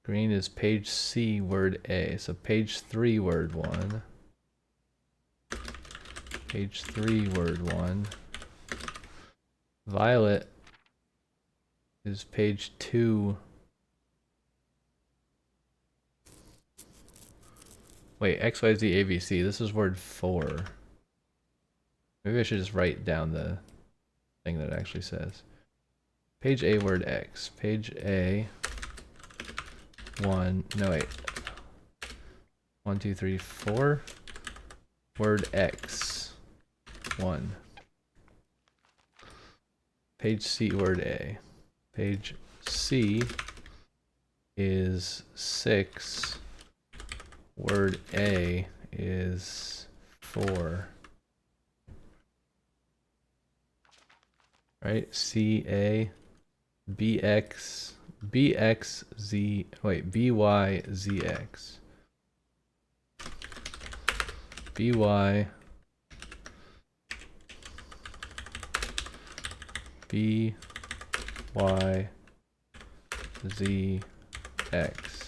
Green is page C word A. So page 3 word 1. Page 3 word 1. Violet is page 2. Wait, XYZ ABC. This is word 4. Maybe I should just write down the thing that it actually says. Page A word X. Page A 1. No, wait. 1, 2, 3, 4. Word X 1. Page C word A. Page C is 6. Word A is 4. Right? C A B X B X Z. Wait, B Y Z X. B Y B Y Z X.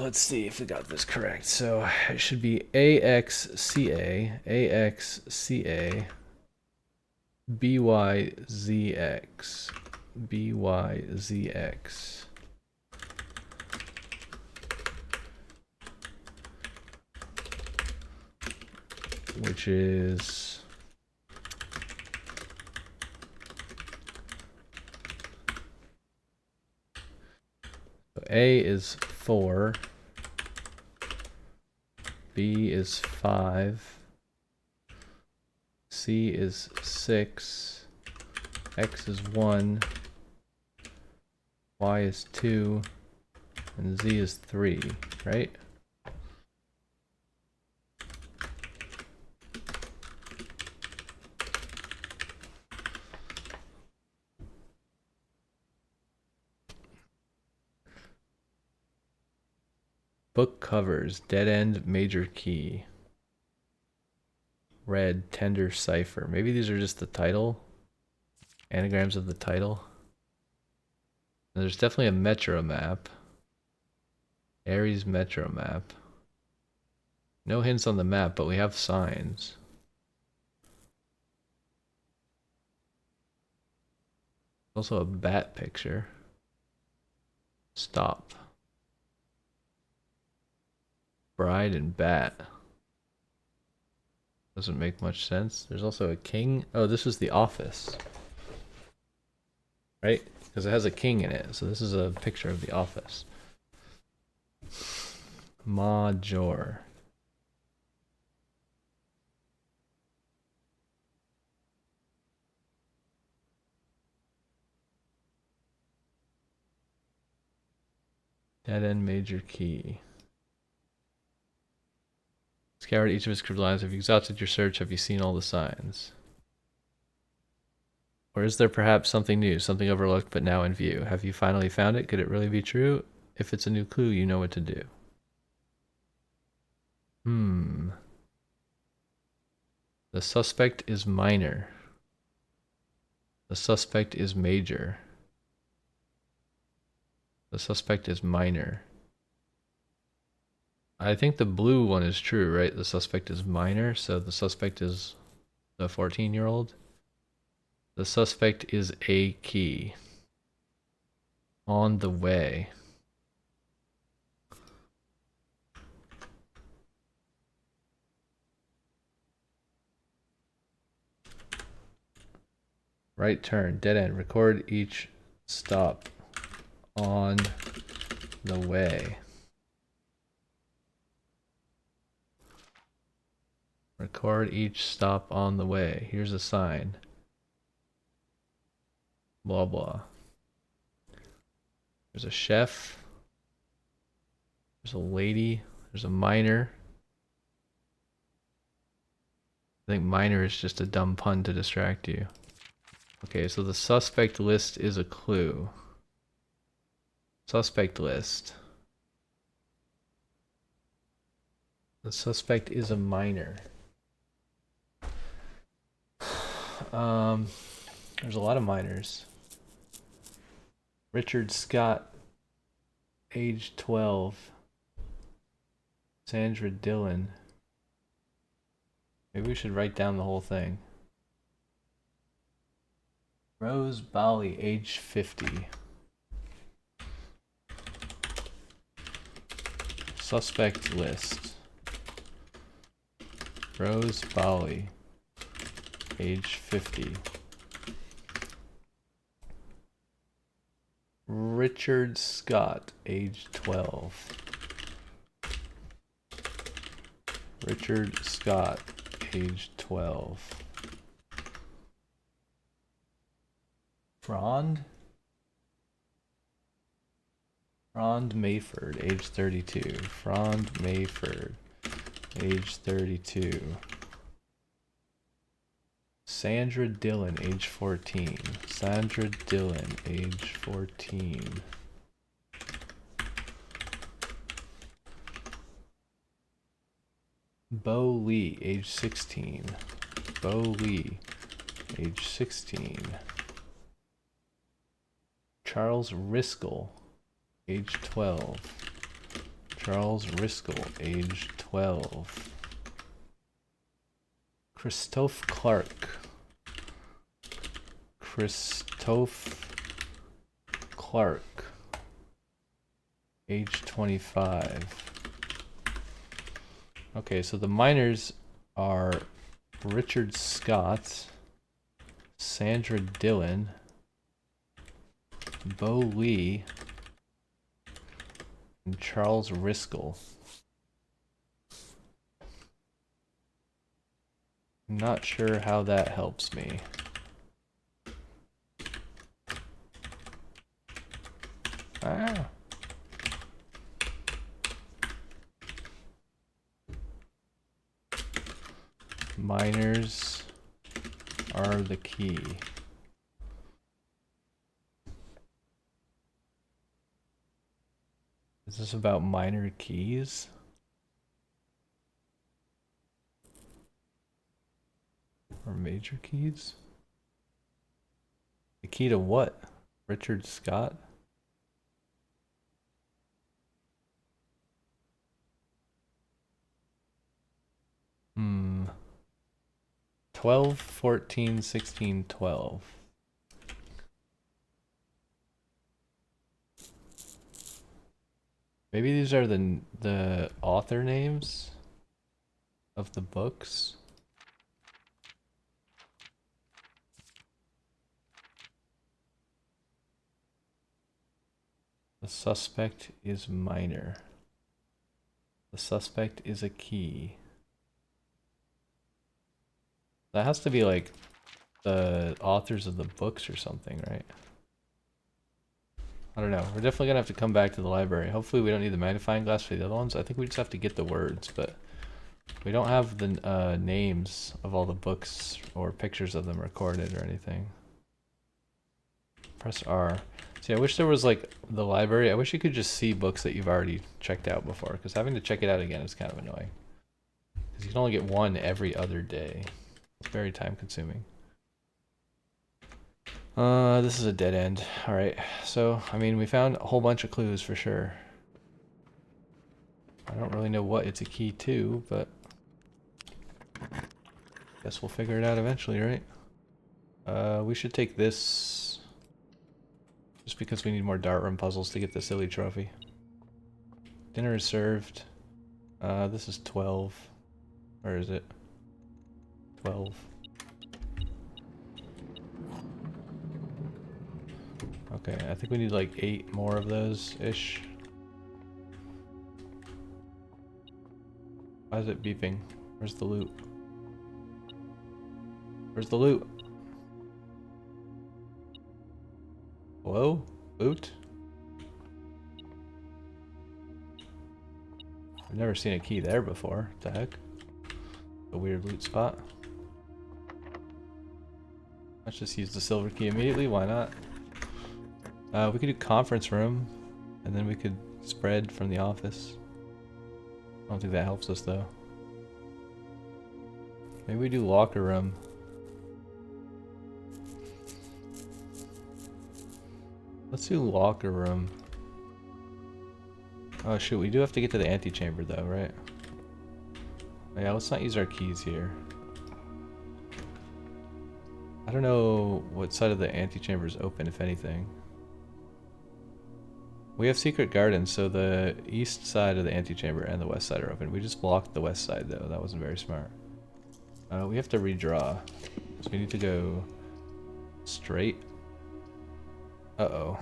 Let's see if we got this correct. So it should be AXCA, AXCA, BYZX, BYZX. Which is so A is 4, B is 5, C is 6, X is 1, Y is 2, and Z is 3, right? Book covers, dead end, major key. Red, tender cipher. Maybe these are just the title. Anagrams of the title. And there's definitely a metro map. Aries metro map. No hints on the map, but we have signs. Also a bat picture. Stop. Bride and bat. Doesn't make much sense. There's also a king. Oh, this is the office. Right? Because it has a king in it. So this is a picture of the office. Major. Dead end major key. Scoured each of his cryptic lines. Have you exhausted your search? Have you seen all the signs? Or is there perhaps something new, something overlooked but now in view? Have you finally found it? Could it really be true? If it's a new clue, you know what to do. The suspect is minor. The suspect is major. The suspect is minor. I think the blue one is true, right? The suspect is minor, so the suspect is the 14-year-old. The suspect is a key. On the way. Right turn. Dead end. Record each stop on the way. Record each stop on the way. Here's a sign. Blah blah. There's a chef. There's a lady. There's a miner. I think miner is just a dumb pun to distract you. Okay, so the suspect list is a clue. Suspect list. The suspect is a miner. There's a lot of minors. Richard Scott, age 12. Sandra Dillon. Maybe we should write down the whole thing. Rose Bali, age 50. Suspect list. Rose Bali, age 50. Richard Scott, age 12. Richard Scott, age 12. Frond Mayford, age 32. Frond Mayford, age 32. Sandra Dillon, age 14. Sandra Dillon, age 14. Bo Lee, age 16. Bo Lee, age 16. Charles Riskel, age 12. Charles Riskel, age 12. Christophe Clark. Christophe Clark, age 25. Okay, so the minors are Richard Scott, Sandra Dillon, Bo Lee, and Charles Riskel. I'm not sure how that helps me. Ah. Minors are the key. Is this about minor keys? Or major keys? The key to what? Richard Scott? Hmm. 12, 14, 16, 12. Maybe these are the author names of the books. The suspect is minor. The suspect is a key. That has to be like the authors of the books or something, right? I don't know. We're definitely gonna have to come back to the library. Hopefully we don't need the magnifying glass for the other ones. I think we just have to get the words, but we don't have the names of all the books or pictures of them recorded or anything. Press R. See, I wish there was like the library. I wish you could just see books that you've already checked out before, because having to check it out again is kind of annoying. Because you can only get one every other day. It's very time consuming. This is a dead end. Alright, so, I mean, we found a whole bunch of clues for sure. I don't really know what it's a key to, but guess we'll figure it out eventually, right? We should take this just because we need more dart room puzzles to get the silly trophy. Dinner is served. This is 12. Where is it? 12. Okay, I think we need like 8 more of those-ish. Why is it beeping? Where's the loot? Where's the loot? Hello? Loot? I've never seen a key there before. What the heck? A weird loot spot. Let's just use the silver key immediately. Why not? We could do conference room, and then we could spread from the office. I don't think that helps us though. Maybe we do locker room. Let's do locker room. Oh shoot, we do have to get to the antechamber though, right? Oh, yeah, let's not use our keys here. I don't know what side of the antechamber is open, if anything. We have secret gardens, so the east side of the antechamber and the west side are open. We just blocked the west side though, that wasn't very smart. We have to redraw. So we need to go straight. Uh-oh.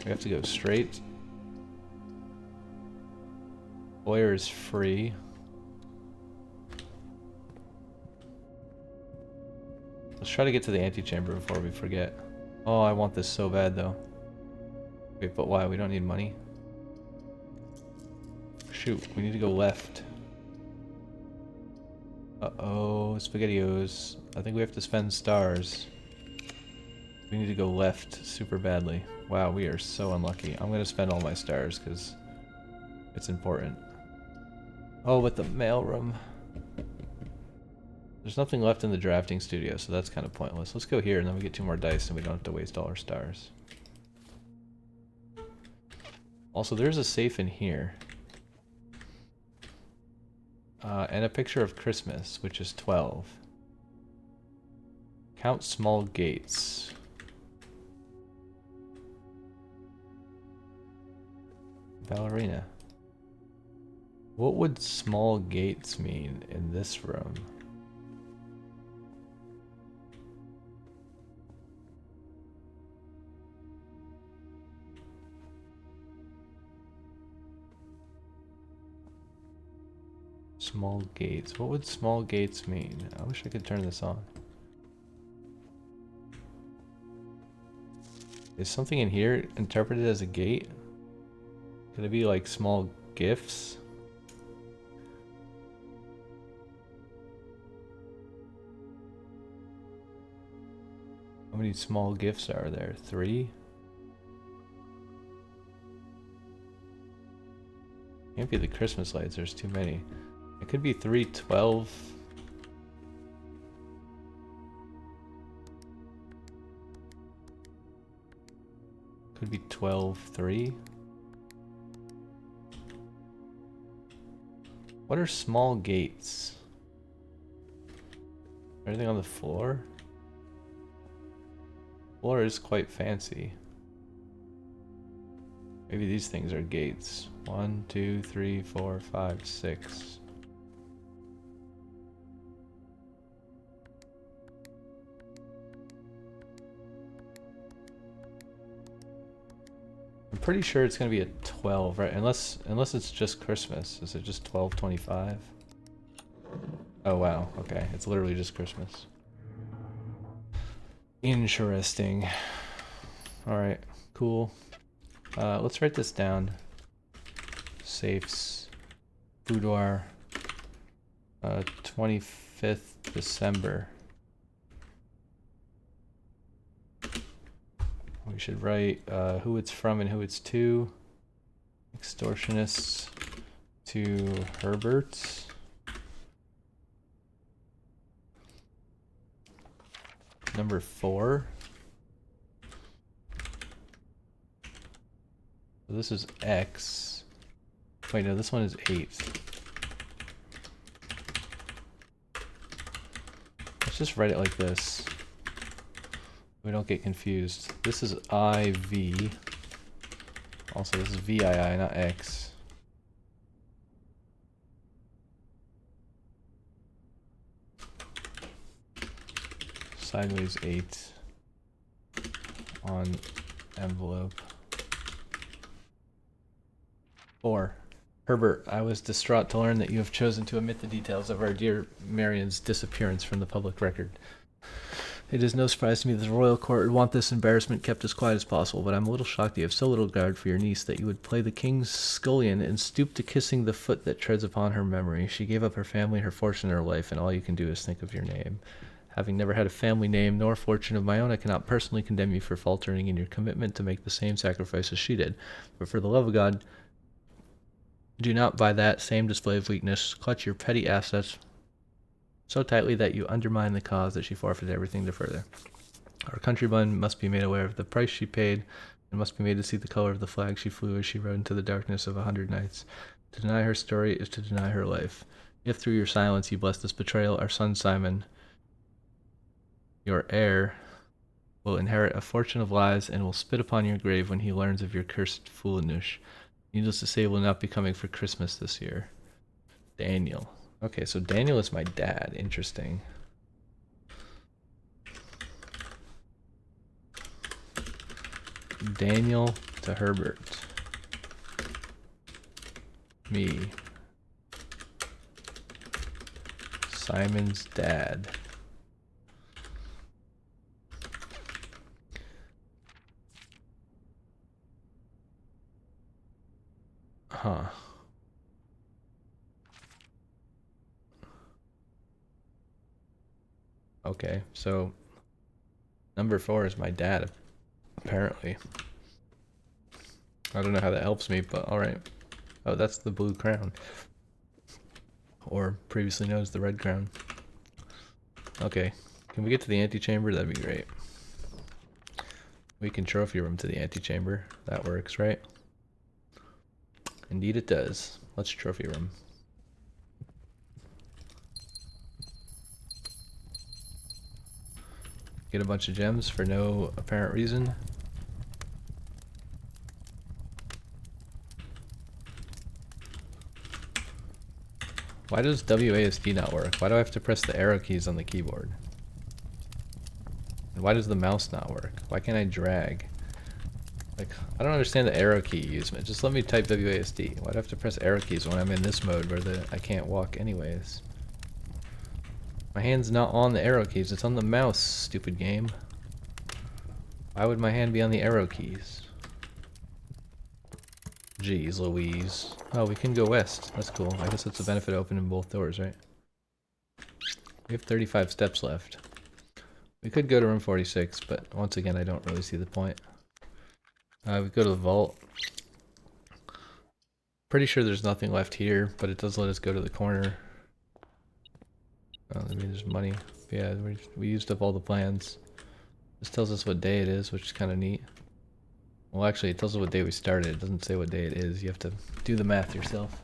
We have to go straight. Foyer is free. Let's try to get to the antechamber before we forget. Oh, I want this so bad though. Wait, but why? We don't need money? Shoot, we need to go left. Uh-oh, SpaghettiOs. I think we have to spend stars. We need to go left super badly. Wow, we are so unlucky. I'm gonna spend all my stars because it's important. Oh, but the mailroom. There's nothing left in the drafting studio, so that's kind of pointless. Let's go here and then we get 2 more dice and we don't have to waste all our stars. Also, there's a safe in here. And a picture of Christmas, which is 12. Count small gates. Ballerina. What would small gates mean in this room? Small gates. What would small gates mean? I wish I could turn this on. Is something in here interpreted as a gate? Could it be like small gifts? How many small gifts are there? 3? Can't be the Christmas lights, there's too many. It could be 312. Could be 12-3. What are small gates? Everything on the floor? Floor is quite fancy. Maybe these things are gates. 1, 2, 3, 4, 5, 6. I'm pretty sure it's gonna be a 12, right? Unless it's just Christmas. Is it just 12/25? Oh wow, okay. It's literally just Christmas. Interesting. Alright, cool. Let's write this down. Safes. Boudoir. 25th December. We should write who it's from and who it's to. Extortionists to Herberts. Number 4. So this is X. Wait, no, this one is 8. Let's just write it like this. We don't get confused. This is IV. Also, this is VII, not X. Sideways 8. on envelope. 4. Herbert, I was distraught to learn that you have chosen to omit the details of our dear Marion's disappearance from the public record. It is no surprise to me that the royal court would want this embarrassment kept as quiet as possible, but I'm a little shocked that you have so little regard for your niece that you would play the king's scullion and stoop to kissing the foot that treads upon her memory. She gave up her family, her fortune, and her life, and all you can do is think of your name. Having never had a family name nor fortune of my own, I cannot personally condemn you for faltering in your commitment to make the same sacrifice as she did. But for the love of God, do not by that same display of weakness clutch your petty assets so tightly that you undermine the cause that she forfeited everything to further. Our countrymen must be made aware of the price she paid, and must be made to see the color of the flag she flew as she rode into the darkness of 100 nights. To deny her story is to deny her life. If through your silence you bless this betrayal, our son Simon, your heir, will inherit a fortune of lies and will spit upon your grave when he learns of your cursed foolishness. Needless to say, will not be coming for Christmas this year. Daniel. Okay, so Daniel is my dad. Interesting. Daniel to Herbert. Me. Simon's dad. Huh. Okay, so number 4 is my dad, apparently. I don't know how that helps me, but alright. Oh, that's the blue crown. Or previously known as the red crown. Okay, can we get to the antechamber? That'd be great. We can trophy room to the antechamber. That works, right? Indeed it does. Let's trophy room. Get a bunch of gems for no apparent reason. Why does WASD not work? Why do I have to press the arrow keys on the keyboard? And why does the mouse not work? Why can't I drag? Like, I don't understand the arrow key usement. Just let me type WASD. Why do I have to press arrow keys when I'm in this mode where I can't walk anyways? My hand's not on the arrow keys, it's on the mouse, stupid game. Why would my hand be on the arrow keys? Jeez Louise. Oh, we can go west. That's cool. I guess that's the benefit of opening both doors, right? We have 35 steps left. We could go to room 46, but once again, I don't really see the point. We go to the vault. Pretty sure there's nothing left here, but it does let us go to the corner. Oh, I mean, there's money. Yeah, we used up all the plans. This tells us what day it is, which is kind of neat. Well, actually, it tells us what day we started. It doesn't say what day it is. You have to do the math yourself.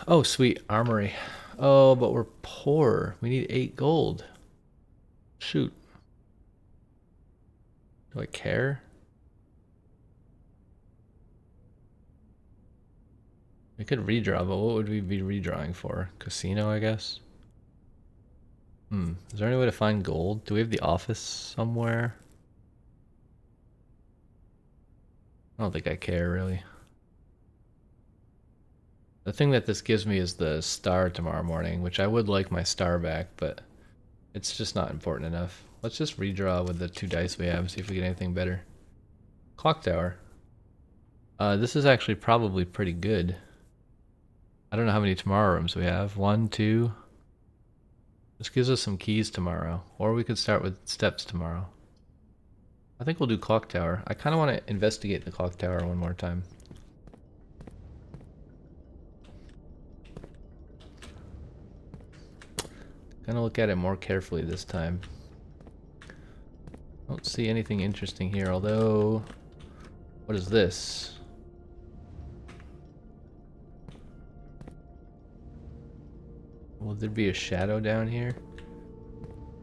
Oh, sweet. Armory. Oh, but we're poor. We need 8 gold. Shoot. Do I care? We could redraw, but what would we be redrawing for? Casino, I guess? Is there any way to find gold? Do we have the office somewhere? I don't think I care, really. The thing that this gives me is the star tomorrow morning, which I would like my star back, but it's just not important enough. Let's just redraw with the 2 dice we have and see if we get anything better. Clock tower. This is actually probably pretty good. I don't know how many tomorrow rooms we have. 1, 2. This gives us some keys tomorrow. Or we could start with steps tomorrow. I think we'll do clock tower. I kind of want to investigate the clock tower one more time. Gonna look at it more carefully this time. Don't see anything interesting here, although... What is this? Will there be a shadow down here?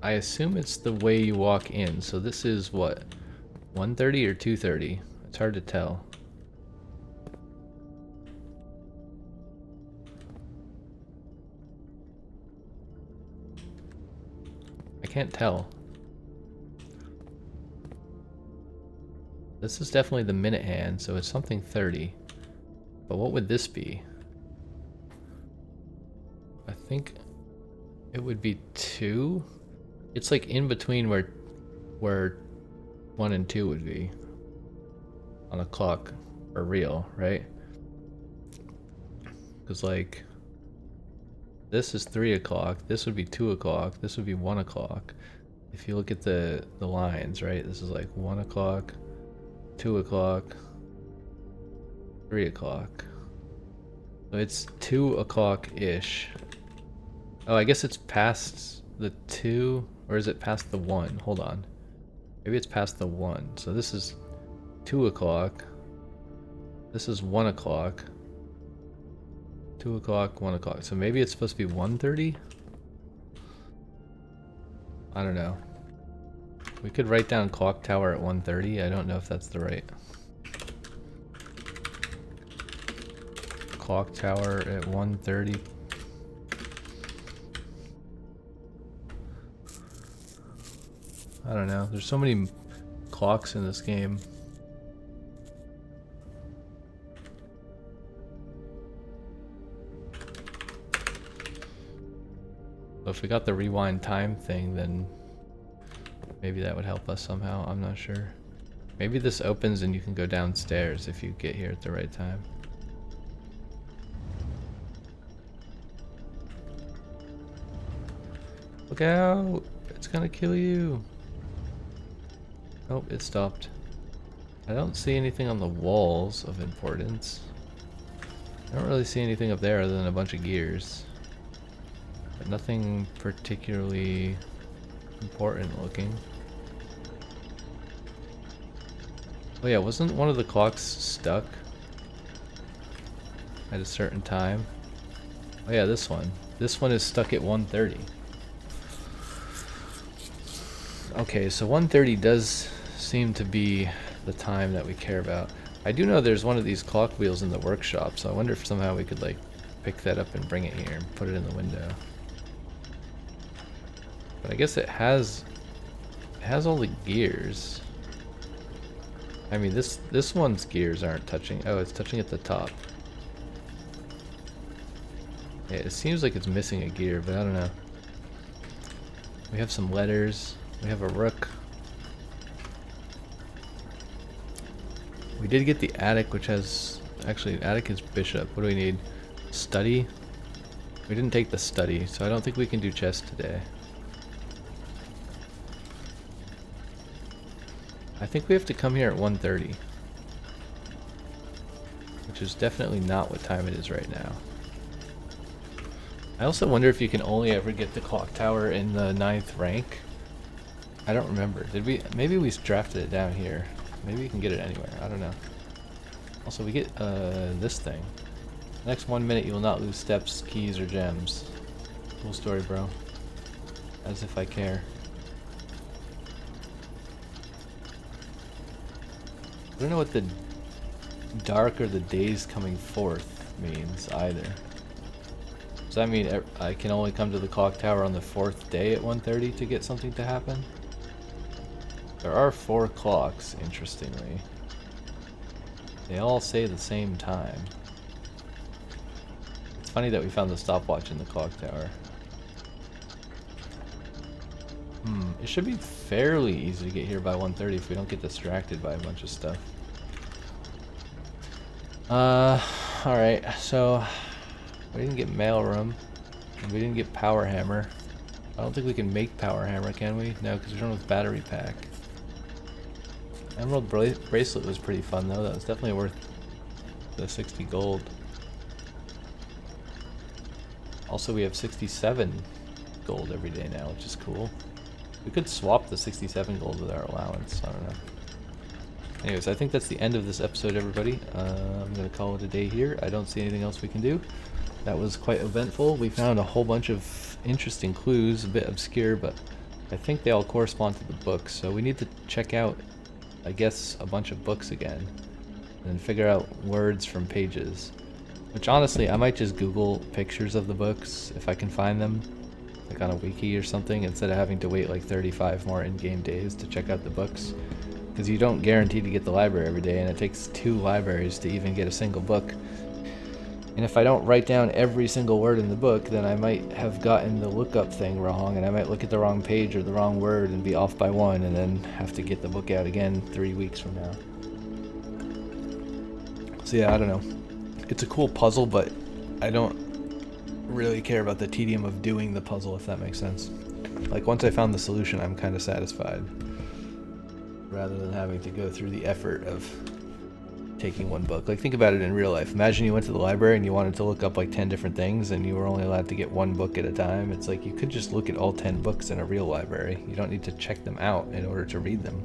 I assume it's the way you walk in, so this is what? 1:30 or 2:30? It's hard to tell. I can't tell. This is definitely the minute hand, so it's something 30. But what would this be? I think it would be 2. It's like in between where 1 and 2 would be on a clock for real, right? Because like this is 3 o'clock, this would be 2 o'clock, this would be 1 o'clock. If you look at the lines, right? This is like 1 o'clock, 2 o'clock, 3 o'clock. So it's 2 o'clock-ish. Oh, I guess it's past the 2, or is it past the 1? Hold on. Maybe it's past the 1. So this is 2 o'clock. This is 1 o'clock. 2 o'clock, 1 o'clock. So maybe it's supposed to be 1:30? I don't know. We could write down clock tower at 1:30. I don't know if that's the right. Clock tower at 1:30. I don't know. There's so many clocks in this game. So if we got the rewind time thing, then maybe that would help us somehow. I'm not sure. Maybe this opens and you can go downstairs if you get here at the right time. Look out! It's gonna kill you! Oh, it stopped. I don't see anything on the walls of importance. I don't really see anything up there other than a bunch of gears. But nothing particularly important looking. Oh yeah, wasn't one of the clocks stuck at a certain time? Oh yeah, this one. This one is stuck at 1:30. Okay, so 1:30 does seem to be the time that we care about. I do know there's one of these clock wheels in the workshop, so I wonder if somehow we could like pick that up and bring it here and put it in the window. But I guess it has all the gears. I mean, this one's gears aren't touching. Oh, it's touching at the top. Yeah, it seems like it's missing a gear, but I don't know. We have some letters. We have a rook. We did get the attic, which has... Actually, attic is bishop. What do we need? Study? We didn't take the study, so I don't think we can do chess today. I think we have to come here at 1:30. Which is definitely not what time it is right now. I also wonder if you can only ever get the clock tower in the 9th rank. I don't remember. Did we? Maybe we drafted it down here. Maybe you can get it anywhere. I don't know. Also, we get this thing. Next 1 minute, you will not lose steps, keys, or gems. Cool story, bro. As if I care. I don't know what the dark or the days coming forth means either. Does that mean I can only come to the clock tower on the 4th day at 1:30 to get something to happen? There are 4 clocks, interestingly. They all say the same time. It's funny that we found the stopwatch in the clock tower. It should be fairly easy to get here by 1:30 if we don't get distracted by a bunch of stuff. Alright, so we didn't get mailroom, and we didn't get power hammer. I don't think we can make power hammer, can we? No, because we don't have battery pack. Emerald bracelet was pretty fun though. That was definitely worth the 60 gold. Also, we have 67 gold every day now, which is cool. We could swap the 67 gold with our allowance. I don't know. Anyways, I think that's the end of this episode, everybody. I'm going to call it a day here. I don't see anything else we can do. That was quite eventful. We found a whole bunch of interesting clues, a bit obscure, but I think they all correspond to the books. So we need to check out, I guess, a bunch of books again and figure out words from pages. Which honestly, I might just Google pictures of the books if I can find them, like on a wiki or something, instead of having to wait like 35 more in-game days to check out the books. because you don't guarantee to get the library every day, and it takes 2 libraries to even get a single book. And if I don't write down every single word in the book, then I might have gotten the lookup thing wrong, and I might look at the wrong page or the wrong word and be off by 1, and then have to get the book out again 3 weeks from now. So yeah, I don't know. It's a cool puzzle, but I don't really care about the tedium of doing the puzzle, if that makes sense. Like, once I found the solution, I'm kind of satisfied, rather than having to go through the effort of taking one book. Like, think about it in real life. Imagine you went to the library and you wanted to look up like 10 different things, and you were only allowed to get 1 book at a time. It's like you could just look at all 10 books in a real library. You don't need to check them out in order to read them.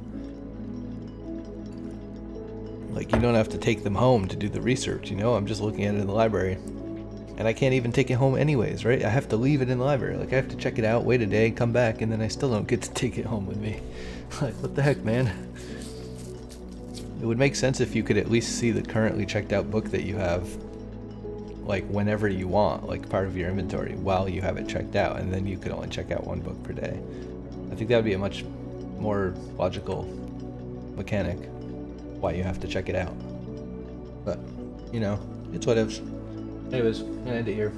Like, you don't have to take them home to do the research, you know? I'm just looking at it in the library. And I can't even take it home anyways, right? I have to leave it in the library. Like, I have to check it out, wait a day, come back, and then I still don't get to take it home with me. Like, what the heck, man? It would make sense if you could at least see the currently checked out book that you have, like, whenever you want, like part of your inventory, while you have it checked out, and then you could only check out 1 book per day. I think that would be a much more logical mechanic, why you have to check it out. But, you know, it's whatevs. Anyways, I'm gonna end it here.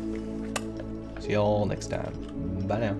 See y'all next time. Bye now.